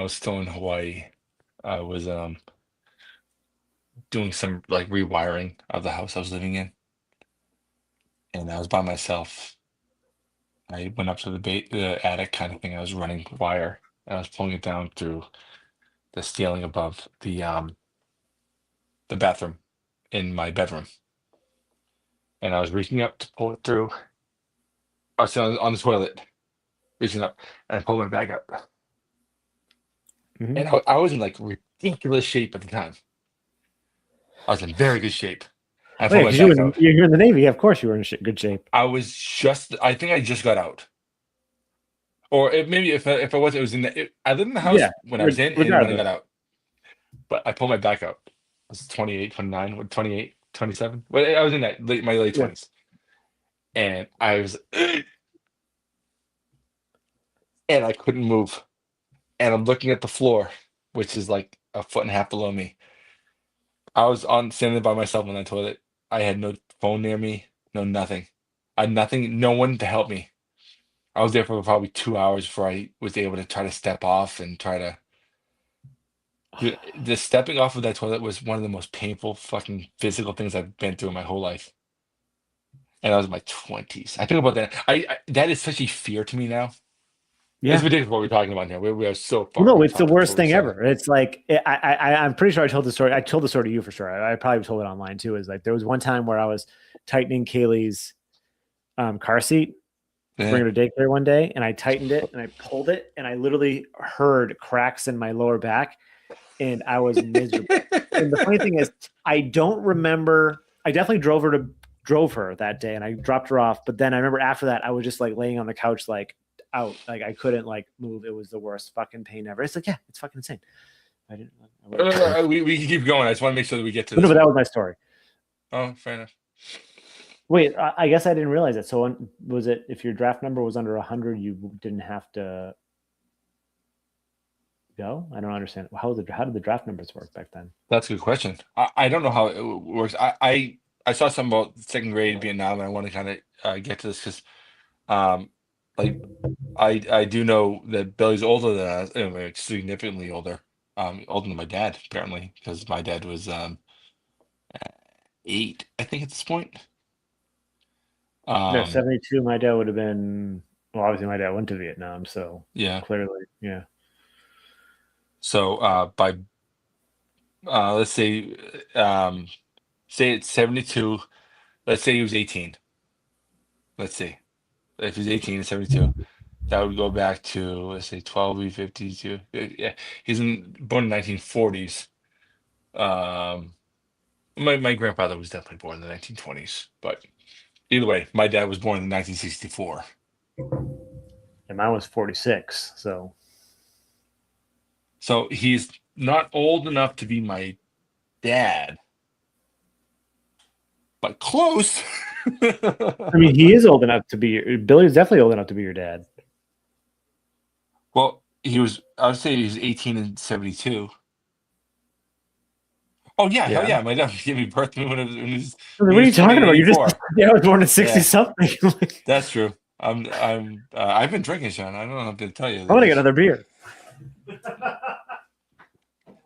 still in Hawaii, I was doing some, like, rewiring of the house I was living in. and I was by myself. I went up to the attic kind of thing. I was running wire, and I was pulling it down through the ceiling above the bathroom in my bedroom, and I was reaching up to pull it through. I was on the toilet, reaching up, and I pulled my bag up, Mhm. and I was in like ridiculous shape at the time. I was in very good shape. I Oh yeah, pulled my because back out. you're in the Navy. Of course, you were in good shape. I think I just got out. Or maybe if I was, it was in I lived in the house Yeah, when I was in and when I got regardless. out. But I pulled my back out. I was 28, 29, 28, 27. But I was in my late Yeah. 20s. And I was, and I couldn't move. And I'm looking at the floor, which is like a foot and a half below me. I was on standing by myself on the toilet. I had no phone near me, no nothing. I had nothing, no one to help me. I was there for probably 2 hours before I was able to try to step off and try to. Dude, the stepping off of that toilet was one of the most painful fucking physical things I've been through in my whole life. And I was in my 20s. I think about that. That is such a fear to me now. It's Yeah. ridiculous what we're talking about here. We are so Well, far no, off it's the topic for worst what we're thing saying. ever. It's like I'm pretty sure I told the story. I told the story to you for sure. I probably told it online too. Is like there was one time where I was tightening Kaylee's car seat to Yeah. bring her to daycare one day, and I tightened it and I pulled it, and I literally heard cracks in my lower back, and I was miserable. And the funny thing is, I don't remember. I definitely drove her that day, and I dropped her off. But then I remember after that, I was just like laying on the couch, like out, like I couldn't like move. It was the worst fucking pain ever. It's like, yeah, it's fucking insane. I didn't. I wouldn't. We can keep going. I just want to make sure that we get to But no, this but that one. was my story. Oh, fair enough. Wait, I guess I didn't realize it. So was it if your draft number was under 100, you didn't have to go? I don't understand. How did the draft numbers work back then? That's a good question. I don't know how it works. I saw something about second grade Vietnam, and I want to kind of get to this because, um, like I do know that Billy's older than us, anyway, significantly older, older than my dad apparently, because my dad was 8, I think, at this point. No, Um, 72. My dad would have been. Well, obviously, my dad went to Vietnam, so yeah. clearly, yeah. So by let's say it's 72. Let's say he was 18. Let's see. If he's 18 and 72, that would go back to, let's say, 12 52. Yeah, born in 1940s. Um, my grandfather was definitely born in the 1920s, but either way, my dad was born in 1964. And mine was 46. So, So he's not old enough to be my dad, but close. I mean, he is old enough to be. Billy's definitely old enough to be your dad. Well, I would say he was 18 and 72. Oh yeah, hell Yeah. yeah! My dad gave me birth when What he are you was talking about? 84. Yeah, I was born in 60 Yeah, something. that's true. I've been drinking, Sean. I don't know how to tell you I want to get this. another beer.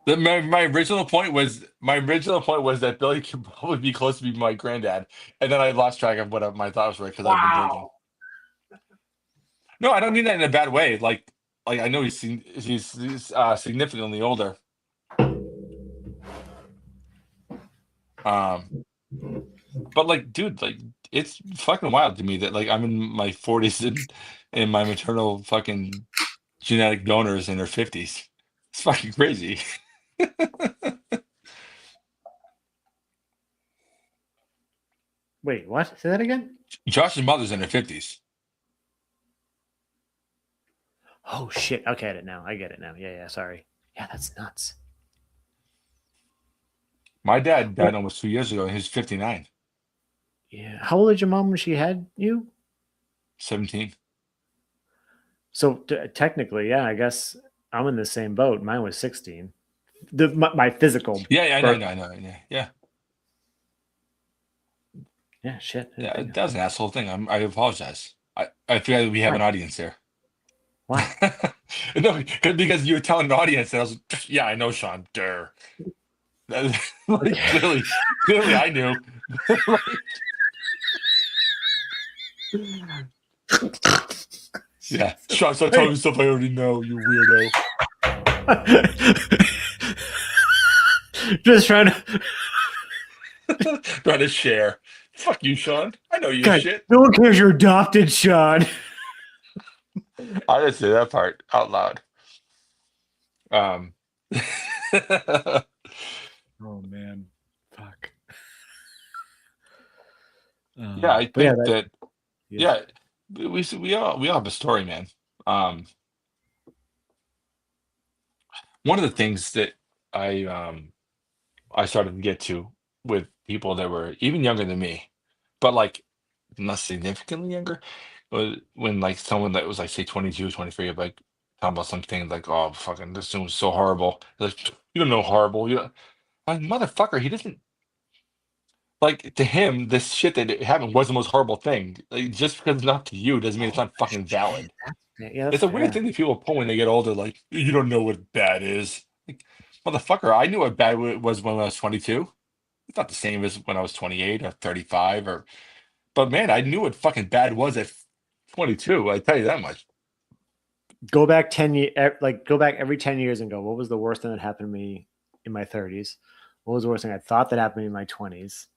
My original point was that Billy could probably be close to be my granddad, and then I lost track of what my thoughts were because I've been drinking. Wow. No, I don't mean that in a bad way. Like I know he's significantly older. Um, but like, dude, like it's fucking wild to me that like I'm in my 40s and my maternal fucking genetic donors in their 50s. It's fucking crazy. Wait, what? Say that again? Josh's mother's in her 50s. Oh, shit. Okay, I get it now. I get it now. Yeah, yeah. Sorry. Yeah, that's nuts. My dad What? died almost 2 years ago, and he was 59, Yeah. How old is your mom when she had you? 17. So technically, yeah, I guess I'm in the same boat. Mine was 16. My physical Yeah, yeah, I know, I birth. know, I know. Yeah, yeah, Yeah, shit. yeah. Damn. That was an asshole thing. I apologize. I feel like we have Why? an audience there. Why? No, because you were telling an audience, and I was, yeah, I know, Sean. Durr. Like Okay. clearly, I knew. Like, Yeah, Sean, stop telling me stuff I already know, you weirdo. Just trying to. Trying to share. Fuck you, Sean. I know your God, shit. no one cares you're adopted, Sean. I didn't say that part out loud. Um, Oh man, fuck. yeah, I But yeah, think that yeah. yeah, we all have a story, man. Um, one of the things that I I started to get to with people that were even younger than me, but like not significantly younger, was when like someone that was like say 22, 23, like talking about something like, oh fucking this thing was so horrible. Like, you don't know horrible. You don't, like, motherfucker, he doesn't like to him, this shit that happened was the most horrible thing. Like, just because it's not to you doesn't mean it's Oh not fucking shit, valid. yeah, that's It's a weird fair. thing that people pull when they get older, like, you don't know what bad is. Like, motherfucker, I knew what bad was when I was 22. It's not the same as when I was 28 or 35 or, but man, I knew what fucking bad was at 22. I tell you that much. Go back 10 years, like go back every 10 years and go, what was the worst thing that happened to me in my 30s? What was the worst thing I thought that happened to me in my 20s?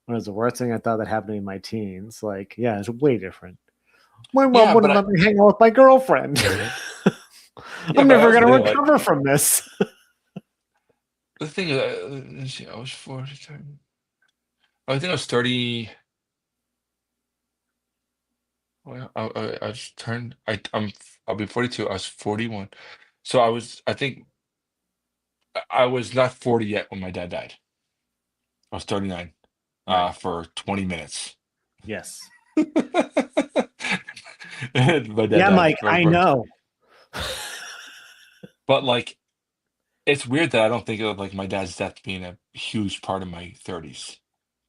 What was the worst thing I thought that happened to me in my teens? Like, yeah, it's way different. My mom Yeah, but wouldn't I, let me hang out with my girlfriend. yeah, I'm but I never also gonna think like recover from this. the thing is, let's see, I was 40, I think I was 30. Well, I just turned. I'll be 42. I was 41. So I think I was not 40 yet when my dad died. I was 39 Right. for 20 minutes. Yes. And my dad Yeah, died Mike, I for know. but like it's weird that I don't think of like my dad's death being a huge part of my 30s.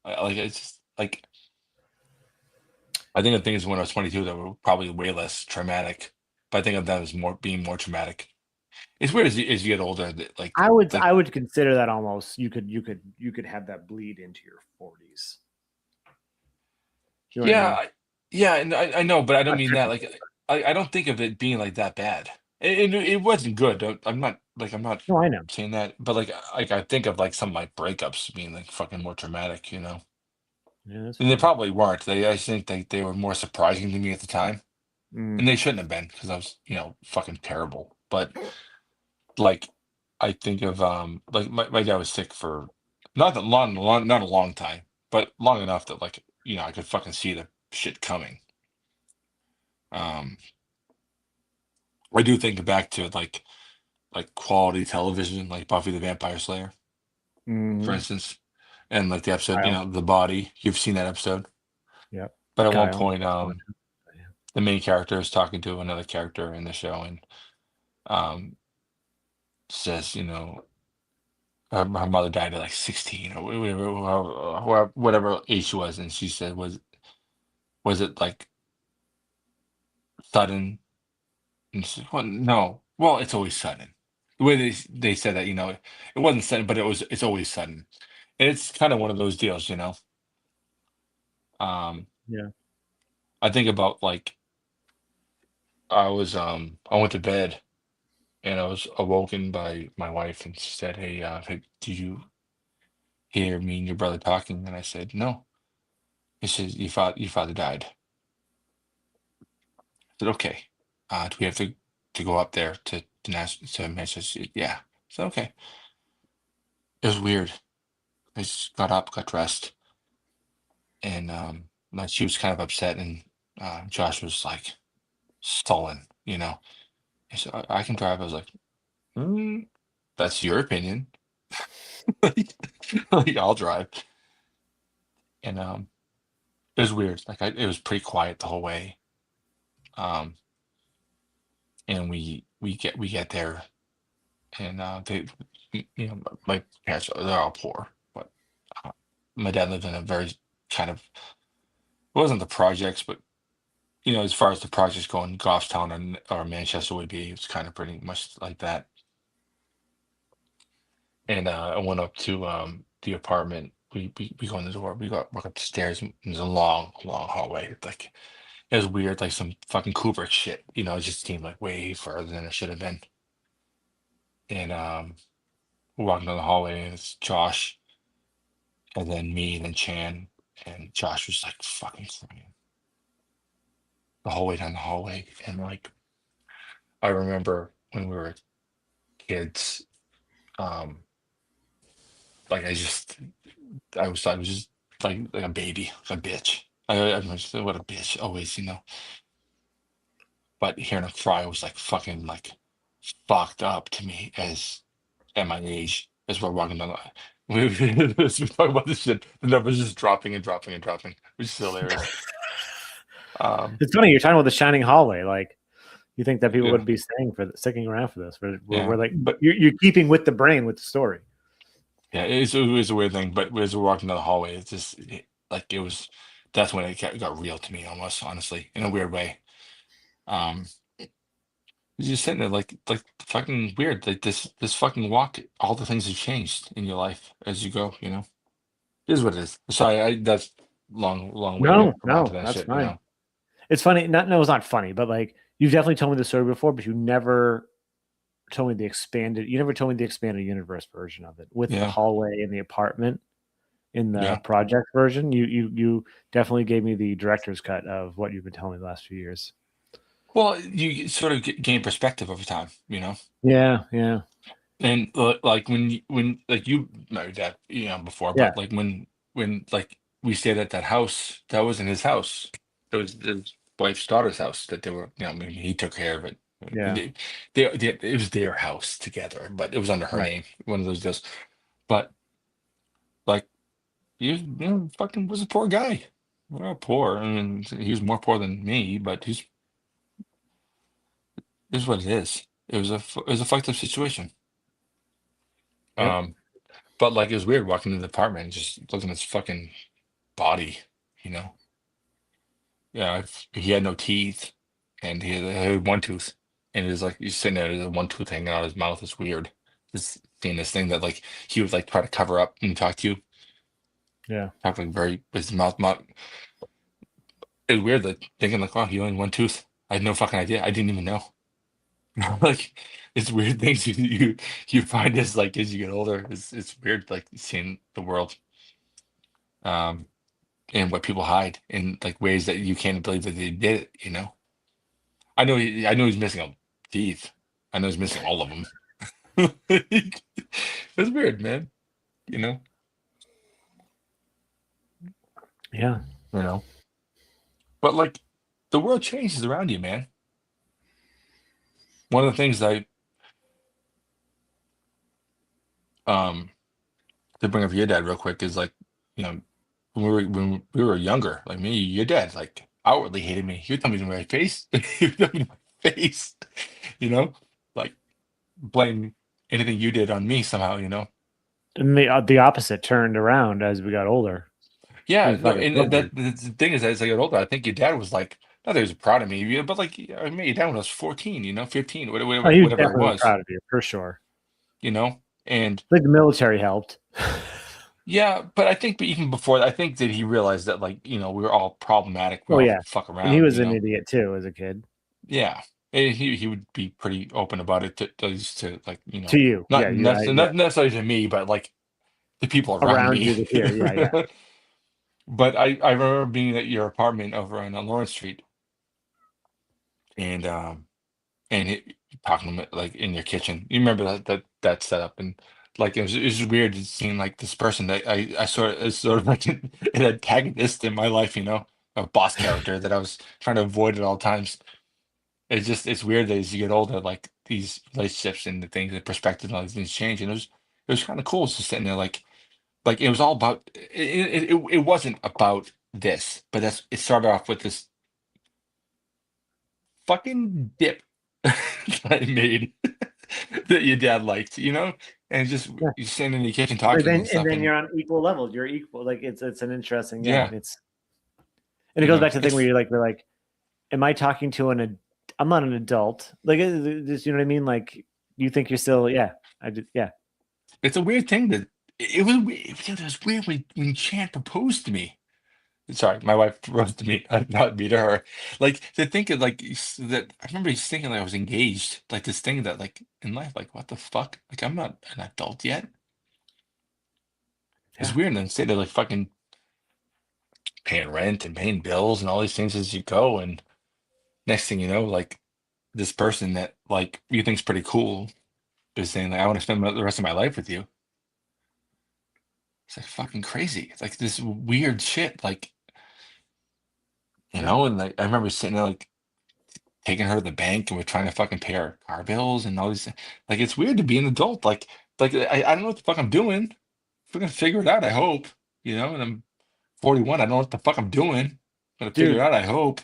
Like it's just, like I think of things when I was 22 that were probably way less traumatic, but I think of them as more being more traumatic. It's weird as you get older that I like would consider that almost you could have that bleed into your 40s. You know what I yeah, mean? yeah, and I know, but I don't Not mean that. typically. Like, I don't think of it being like that bad. It wasn't good. I'm not No, I know. saying that, but like I think of like some of my breakups being like fucking more traumatic, you know. Yeah, that's And they fair. probably weren't. I just think they were more surprising to me at the time, Mm, and they shouldn't have been because I was fucking terrible. But like I think of like my dad was sick for not that long, not a long time, but long enough that like I could fucking see the shit coming. Um, I do think back to like quality television, like Buffy the Vampire Slayer, for mm, instance, and like the episode, Kyle. The Body. You've seen that episode, Yep. but at one Kyle. point, Yeah. the main character is talking to another character in the show, and um, says, her mother died at like 16 or whatever age she was, and she said, was it like sudden? And she said, well, no. Well, it's always sudden. The way they said that, it wasn't sudden, but it's always sudden. And it's kind of one of those deals, you know. Um, Yeah. I think about like I went to bed and I was awoken by my wife and she said, hey, did you hear me and your brother talking? And I said, no. He says, your father died. I said, okay. Do we have to go up there to Manchester? Yeah. So okay. It was weird. I just got up, got dressed, and like she was kind of upset, and Josh was like sullen, He said, I can drive. I was like, mm, that's your opinion. Like, I'll drive. And it was weird. Like it was pretty quiet the whole way. Um, and we get there, and my parents they're all poor, but uh, my dad lived in a very kind of it wasn't the projects, but as far as the projects go in Goffstown or Manchester would be, it's kind of pretty much like that. And I went up to the apartment. We go in the door. We walk up the stairs. And there's a long, long hallway. Like It was weird, like some fucking Kubrick shit. It just seemed like way further than it should have been. And we're walking down the hallway, and it's Josh, and then me, and then Chan, and Josh was like fucking crying the whole way down the hallway. And like, I remember when we were kids, um, like I was just like a baby, like a bitch. I was what a bitch always. But hearing him cry was like fucking like fucked up to me as at my age as we're walking down the we talk about this shit. The numbers just dropping and dropping and dropping, which is hilarious. Um, It's funny you're talking about the shining hallway. Like you think that people yeah, would be sticking around for this. We're yeah, like but you're keeping with the brain with the story. yeah, it was a weird thing. But as we're walking down the hallway, it's just like it was. That's when it got real to me, almost honestly, in a weird way. Um, you're just sitting there like fucking weird. Like this fucking walk, all the things have changed in your life as you go. It is what it is. Sorry, that's long way to No, come on to no, that that's shit. fine. It's funny. Not no, it's not funny, but like you've definitely told me the story before, but you never told me the expanded. You never told me the expanded universe version of it with the Yeah, hallway in the apartment in the yeah. project version. You definitely gave me the director's cut of what you've been telling me the last few years. Well, you sort of gain perspective over time. Yeah, yeah, And like when like you married that before, yeah, but like when like we stayed at that house, that wasn't his house. It was his wife's daughter's house that they were. I mean, he took care of it. yeah. It was their house together, but it was under her Right. name. One of those deals. But like fucking was a poor guy. Well, poor. I mean, he was more poor than me, but is what it is. It was a fucked up situation. Yep. Um, but like it was weird walking into the apartment and just looking at his fucking body, you know. Yeah, he had no teeth, and he had one tooth, and it was like he's sitting there with one tooth hanging out of his mouth. It's weird. Just seeing this thing that like he would like try to cover up and talk to you, Yeah. talk like very with his mouth. It was weird that thinking like, wow, he only had one tooth. I had no fucking idea. I didn't even know. Like it's weird things you find as you get older. It's weird like seeing the world um and what people hide in like ways that you can't believe that they did it. I know he's missing a teeth. I know he's missing all of them. It's weird, man. You know. Yeah. You know. But like the world changes around you, man. One of the things that um to bring up your dad real quick is like, you know, when we were younger, like me, your dad like outwardly hated me. He would tell me to my face. He would tell me to my face, you know, like blame anything you did on me somehow. And the opposite turned around as we got older. He Yeah, no, fucking and loved that me. the thing is, as I got older, I think your dad was like, not that he was proud of me, yeah, but like I met your dad when I was 14, 15, Oh, whatever, he was whatever it definitely was, proud of you for sure. and Like the military helped. yeah, but I think, but even before that, I think that he realized that like we were all problematic, we Oh all yeah, fuck and he around, was an idiot too as a kid. yeah, and he would be pretty open about it to at least to like To you, yeah, not yeah, not necessarily to me, but like the people around around me. you to hear, yeah, yeah, But I remember being at your apartment over on Lawrence Street, and and talking to him like in your kitchen. You remember that setup, and like it was weird to seeing like this person that I sort of is sort of like an antagonist in my life, a boss character that I was trying to avoid at all times. It's weird that as you get older, like these relationships and the things, the perspective and all these things change, and it was kind of cool just sitting there like it was all about it wasn't about this, but it started off with this fucking dip that I made that your dad liked, and just yeah. you sitting in the kitchen But talking then and and stuff, then and you're on equal levels. You're equal. Like it's an interesting, yeah. yeah, And it goes back to the thing where it's we're like, am I talking to I'm not an adult. Like, this, you know what I mean? Like, you think you're still, yeah, I did, yeah. it's a weird thing that it was weird when Chan proposed to me. Sorry, my wife proposed to me, not me to her. Like to think of like that. I remember he's thinking like I was engaged. Like this thing that like in life, like what the fuck? Like I'm not an adult yet. It's Yeah, weird. And then say they're like fucking paying rent and paying bills and all these things as you go. And next thing you know, like this person that like you think's pretty cool is saying like I want to spend the rest of my life with you. It's like fucking crazy. It's like this weird shit. Like yeah, and like I remember sitting there like taking her to the bank and we're trying to fucking pay our car bills and all these like it's weird to be an adult. Like I don't know what the fuck I'm doing. We're gonna figure it out, I hope. And I'm 41. I don't know what the fuck I'm doing. I'm gonna figure it dude. out, I hope.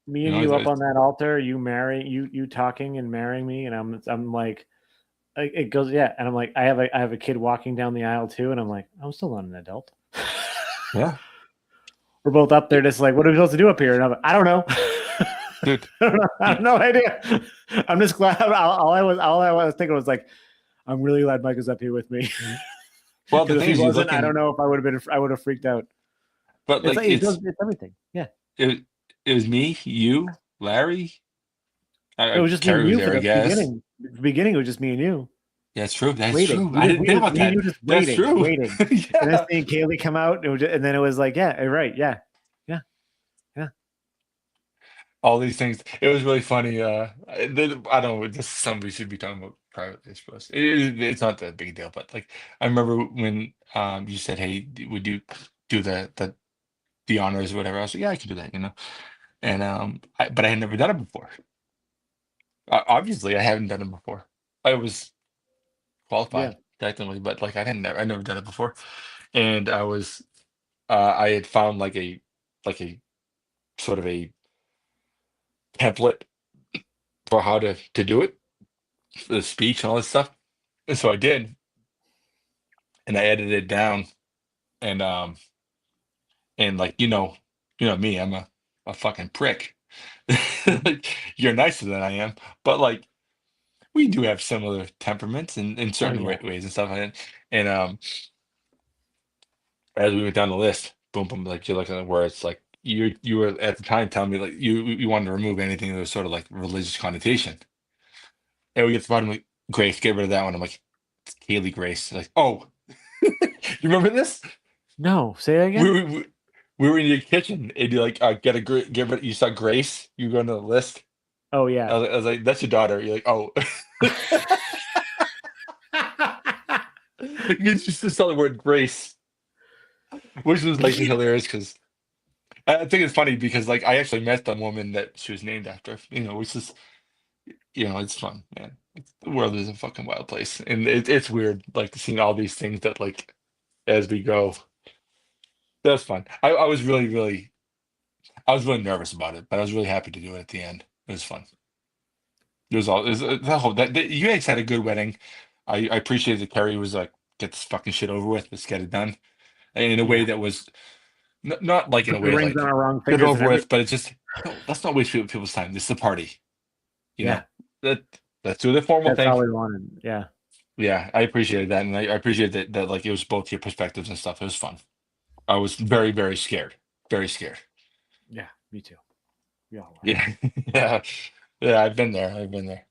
Me You and know, you up it's, on that altar, you talking and marrying me, and I'm like, it goes, yeah, and I'm like, I have a kid walking down the aisle too, and I'm like, I'm still not an adult. yeah, We're both up there, just like, what are we supposed to do up here? And I'm like, I don't know. dude. I don't know. I You, have no idea. I'm just glad. All I was thinking was like, I'm really glad Mike is up here with me. well, the Because if thing he is, you wasn't, look I don't in, know if I would have freaked out. but It's like like it's everything. Yeah, it, it was me, you, Larry. it was just me Carrie and was you for there, I the guess. beginning. The beginning it was just me and you That's true. That's waiting. true. I didn't think about Me and that. you just That's waiting, true. waiting, and then Yeah. seeing Kaylee come out, and then it was like, yeah, right, yeah, yeah, yeah, All these things. It was really funny. I don't know. This is something we should be talking about privately, I suppose. It's not that big a deal, but like I remember when you said, "Hey, would you do the honors or whatever?" I was like, "Yeah, I can do that," And but I had never done it before. Obviously, I haven't done it before. I was yeah. qualified technically, but like I never done it before, and I had found like a sort of a template for how to do it, the speech and all this stuff. And so I did, and I edited it down, and like me, I'm a fucking prick. Mhm. Like, you're nicer than I am, but like we do have similar temperaments in Oh certain yeah, ways and stuff. And as we went down the list, boom, boom, like you're looking at where it's like you were at the time telling me like you wanted to remove anything that was sort of like religious connotation. And we get to the bottom, like Grace, get rid of that one. I'm like, it's Kaylee Grace. Like, oh, you remember this? no, say that We, again. we, we we were in your kitchen and you like get rid. You saw Grace. You go into the list. Oh yeah. I was like, that's your daughter. You're like, oh, you just saw the word Grace, which was like hilarious because I think it's funny because like I actually met the woman that she was named after. Which is it's fun, man. The world is a fucking wild place, and it's weird like seeing all these things that like as we go. That was fun. I was really, really, I was really nervous about it, but I was really happy to do it at the end. It was fun. It was the whole you guys had a good wedding. I appreciated that Carrie was like, get this fucking shit over with. Let's get it done. And in a way Yeah. that was not like in a Put the way rings on like our wrong get it fingers and over with, everything. but it's just no. Let's not waste people's time. This is a party. You Yeah, know that let's do the formal that's thing. all we wanted. Yeah, Yeah, I appreciated that, and I appreciate that like it was both your perspectives and stuff. It was fun. I was very, very scared. Very scared. yeah, me too. We all were. Yeah. Yeah. Yeah, I've been there. I've been there.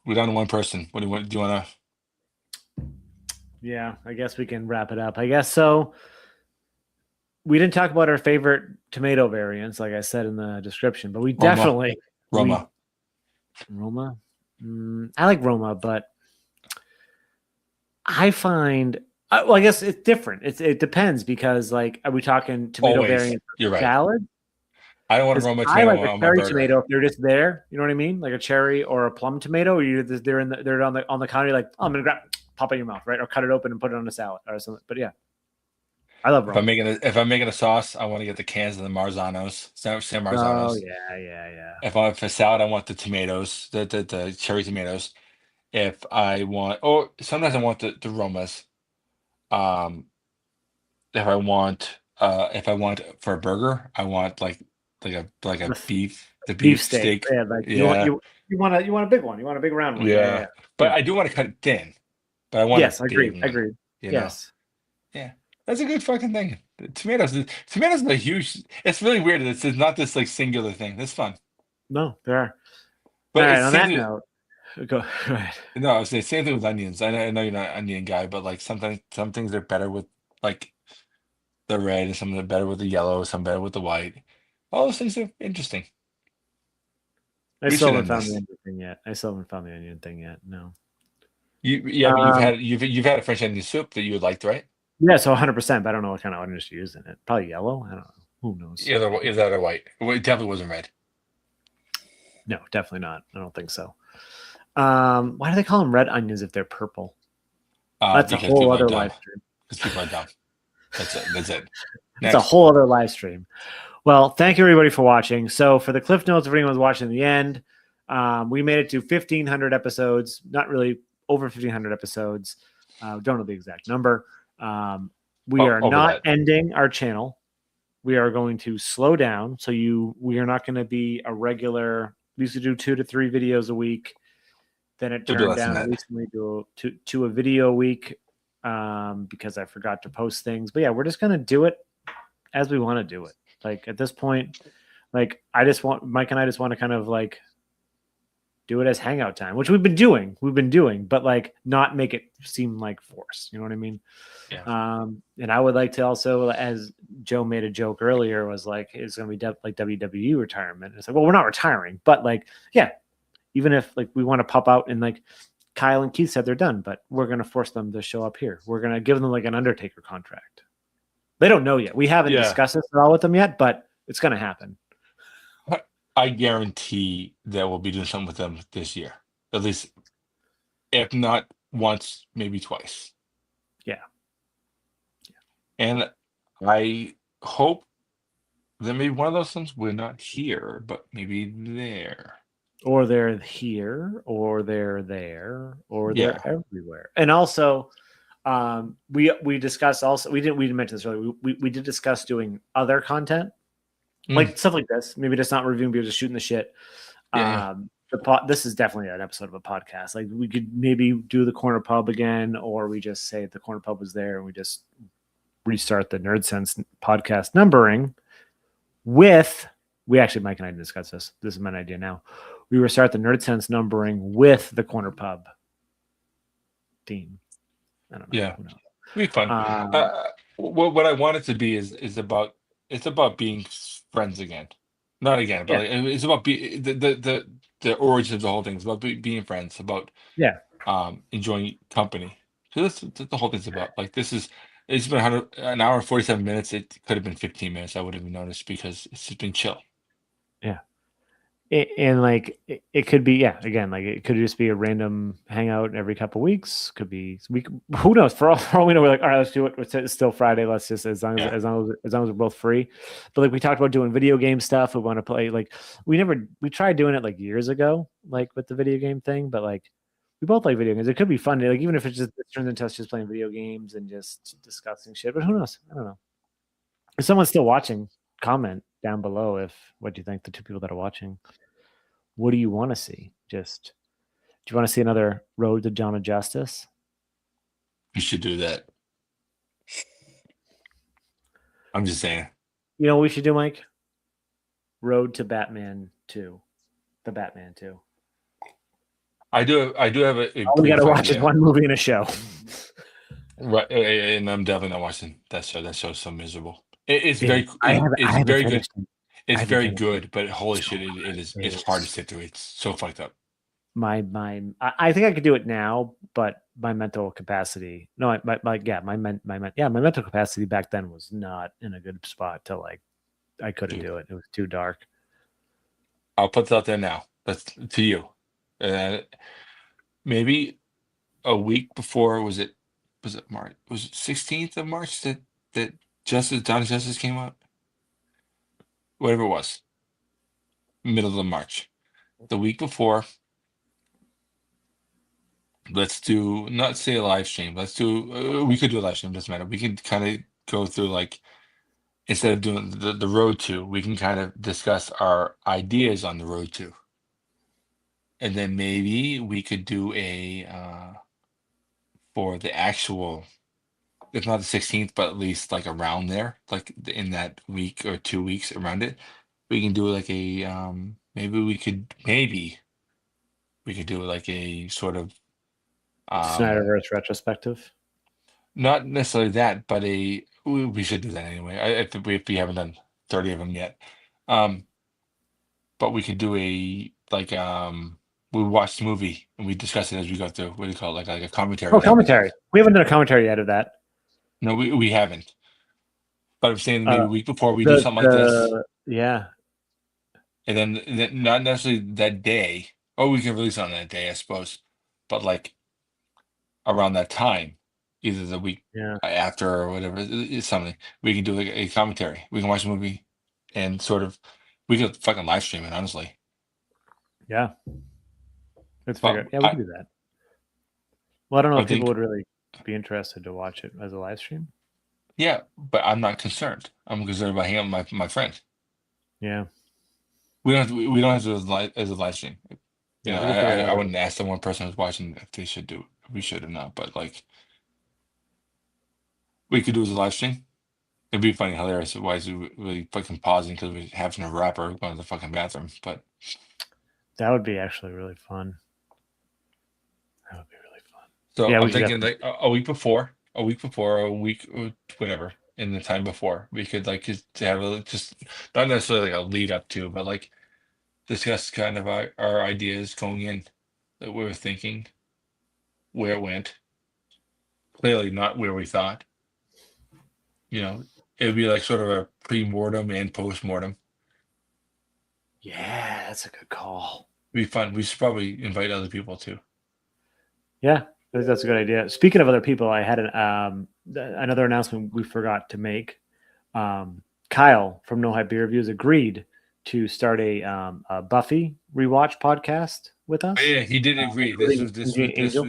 We're down to one person. What do you want? Do you want to? Yeah, I guess we can wrap it up. I guess so. We didn't talk about our favorite tomato variants, like I said in the description, but we Roma. definitely we Roma. Roma. I like Roma, but I find well, I guess it's different. It depends because like, are we talking tomato Always. variants You're for right. salad? I don't want a Because Roma I tomato like a on my cherry burger. tomato if they're just there. You know what I mean? Like a cherry or a plum tomato. They're on the counter. You're like, oh, I'm gonna grab, pop it in your mouth, right? Or cut it open and put it on a salad or something. But yeah, I love Roma. If I'm making a sauce, I want to get the cans of the Marzanos, San Oh Marzanos. yeah, yeah, yeah. If I for salad, I want the tomatoes, the cherry tomatoes. If I want, or sometimes I want the Romas. Um, if I want for a burger, I want like a The the beef beef steak. steak. Yeah, like Yeah, you want a big one. You want a big round one. Yeah, yeah, yeah. yeah. But Yeah. I do want to cut it thin. but I want a Yes, I agree. big I one. agree. You know? Yes. Yeah, that's a good fucking thing. Tomatoes are a huge. It's really weird. It's not this like singular thing. That's fun, No, there are. All but right. it's On same that thing. note, go ahead. No, I was saying same thing with onions. I know you're not an onion guy, but like sometimes some things are better with like the red, and some are better with the yellow, some better with the white. All those things are interesting. I We still should haven't end found the this. onion thing yet. I still haven't found the onion thing yet. No. Yeah, but Um. you've had a French onion soup that you would liked, right? Yeah. So 100%. But I don't know what kind of onions to use in it. Probably yellow. I don't know. Who knows? Either or white. Well, it definitely wasn't red. No, definitely not. I don't think so. Why do they call them red onions if they're purple? That's a Because whole people are other dumb. live stream. Because people are dumb. That's it. That's it. It's a Next. whole other live stream. Well, thank you everybody for watching. So for the cliff notes, if anyone's watching the end, we made it to 1,500 episodes. Not really over 1,500 episodes. Don't know the exact number. We Oh, are over not that. ending our channel. We are going to slow down. So we are not going to be a regular. We used to do 2 to 3 videos a week. Then it It'll be turned less than down that. recently to a video a week because I forgot to post things. But yeah, we're just gonna do it as we want to do it. Like at this point, like Mike and I just want to kind of like do it as hangout time, which we've been doing. But like not make it seem like force. You know what I mean? Yeah. And I would like to also, as Joe made a joke earlier, was like it's gonna be like WWE retirement. It's like, well, we're not retiring, but like, yeah, even if like we want to pop out and like Kyle and Keith said they're done, but we're going to force them to show up here. We're going to give them like an Undertaker contract. They don't know yet. We haven't Yeah. discussed this at all with them yet, but it's going to happen. I guarantee that we'll be doing something with them this year. At least, if not once, maybe twice. Yeah. And I hope that maybe one of those things we're not here, but maybe there. Or they're here, or they're there, or Yeah. they're everywhere. And also, we discussed also we didn't mention this earlier. We did discuss doing other content like stuff like this. Maybe just not reviewing, but just shooting the shit. Yeah. This is definitely an episode of a podcast. Like we could maybe do the corner pub again, or we just say the corner pub was there and we just restart the Nerd Sense podcast numbering with Mike and I discussed this. This is my idea now. We restart the Nerd Sense numbering with the corner pub theme. I don't know. Yeah. It'll be fun. What I want it to be is about being friends again. Not again, but yeah. like, it's about the origin of the whole thing. It's about being friends, about Yeah. enjoying company. So that's the whole thing's about. Like it's been an hour and 47 minutes. It could have been 15 minutes. I wouldn't even noticed because it's just been chill. Yeah. And like it could be, yeah, again, like it could just be a random hangout every couple weeks. Could be who knows? For all we know, we're like, all right, let's do it. It's still Friday. Let's just as long as we're both free. But like we talked about doing video game stuff. We want to play like we tried doing it like years ago, like with the video game thing. But like we both like video games. It could be fun. Like even if it turns into us just playing video games and just discussing shit. But who knows? I don't know. If someone's still watching, comment down below what do you think, the two people that are watching. What do you want to see? Do you want to see another Road to Dawn of Justice? You should do that. I'm just saying. You know what we should do, Mike? Road to Batman 2. The Batman 2. I do have a All we gotta watch is one movie and a show. Right, and I'm definitely not watching that show. That show's so miserable. It's very good. It's very good, but holy shit, it's hard to sit through. It's so fucked up. I think I could do it now, but my mental capacity, my mental capacity back then was not in a good spot to like, I couldn't do it. It was too dark. I'll put that out there now. That's to you. Maybe a week before, was it March? Was it 16th of March that Dawn of Justice came out? Whatever it was. Middle of March. The week before, let's do, not say a live stream. Let's do, we could do a live stream, doesn't matter. We could kind of go through like, instead of doing the road to, we can kind of discuss our ideas on the road to. And then maybe we could do a for the actual, if not the 16th, but at least like around there, like in that week or 2 weeks around it, we can do like a maybe we could do like a sort of Snyderverse retrospective. not necessarily that, but we should do that anyway. If we haven't done 30 of them yet. But we could do a like we watch the movie and we discuss it as we go through. What do you call it? Like a commentary Oh, type of thing. commentary. We haven't done a commentary yet of that. No, we haven't. But I'm saying maybe a week before we do The something like this, yeah. and then not necessarily that day, or we can release on that day, I suppose. But like around that time, either the week Yeah. after or whatever, it's something we can do like a commentary. We can watch the movie and sort of we could fucking live stream it, honestly. Yeah. Let's But figure it. Yeah, we can do that. Well, I don't know I if people think would really be interested to watch it as a live stream. yeah, but I'm not concerned. I'm concerned about hanging out with my friend. Yeah. We don't have to, we don't have to do it as a live stream. You Yeah, know, we can figure it I out. wouldn't ask the one person who's watching if they should do it. We should or not, but like we could do it as a live stream. It'd be funny, hilarious. Why is we really fucking pausing because we're having a rapper going to the fucking bathroom? But That would be actually really fun. That would be really fun. so Yeah, we I'm should thinking like a week before, a week, whatever, in the time before, we could like just have just not necessarily like a lead up to, but like discuss kind of our ideas going in that we were thinking, where it went. Clearly not where we thought. You know, it would be like sort of a pre-mortem and post-mortem. Yeah, that's a good call. It'd be fun. We should probably invite other people too. Yeah, I think that's a good idea. Speaking of other people, I had another announcement we forgot to make. Kyle from No Hype Beer Reviews agreed to start a Buffy rewatch podcast with us. Oh, yeah, he did agree. This including was Angel.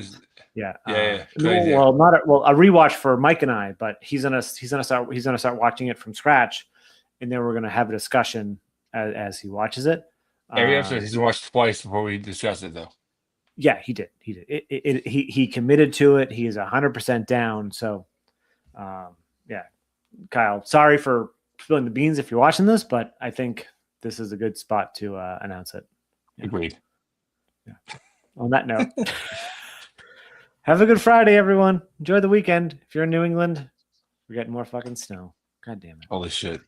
Yeah. yeah. No, Good idea. well, not a, well a rewatch for Mike and I, but he's gonna start watching it from scratch, and then we're gonna have a discussion as he watches it. Every episode he's watched twice before we discuss it, though. Yeah, he did. He did. He committed to it. He is 100% down. So, yeah, Kyle, sorry for spilling the beans if you're watching this, but I think this is a good spot to announce it. Yeah. Agreed. Yeah. On that note, have a good Friday, everyone. Enjoy the weekend. If you're in New England, we're getting more fucking snow. God damn it. Holy shit.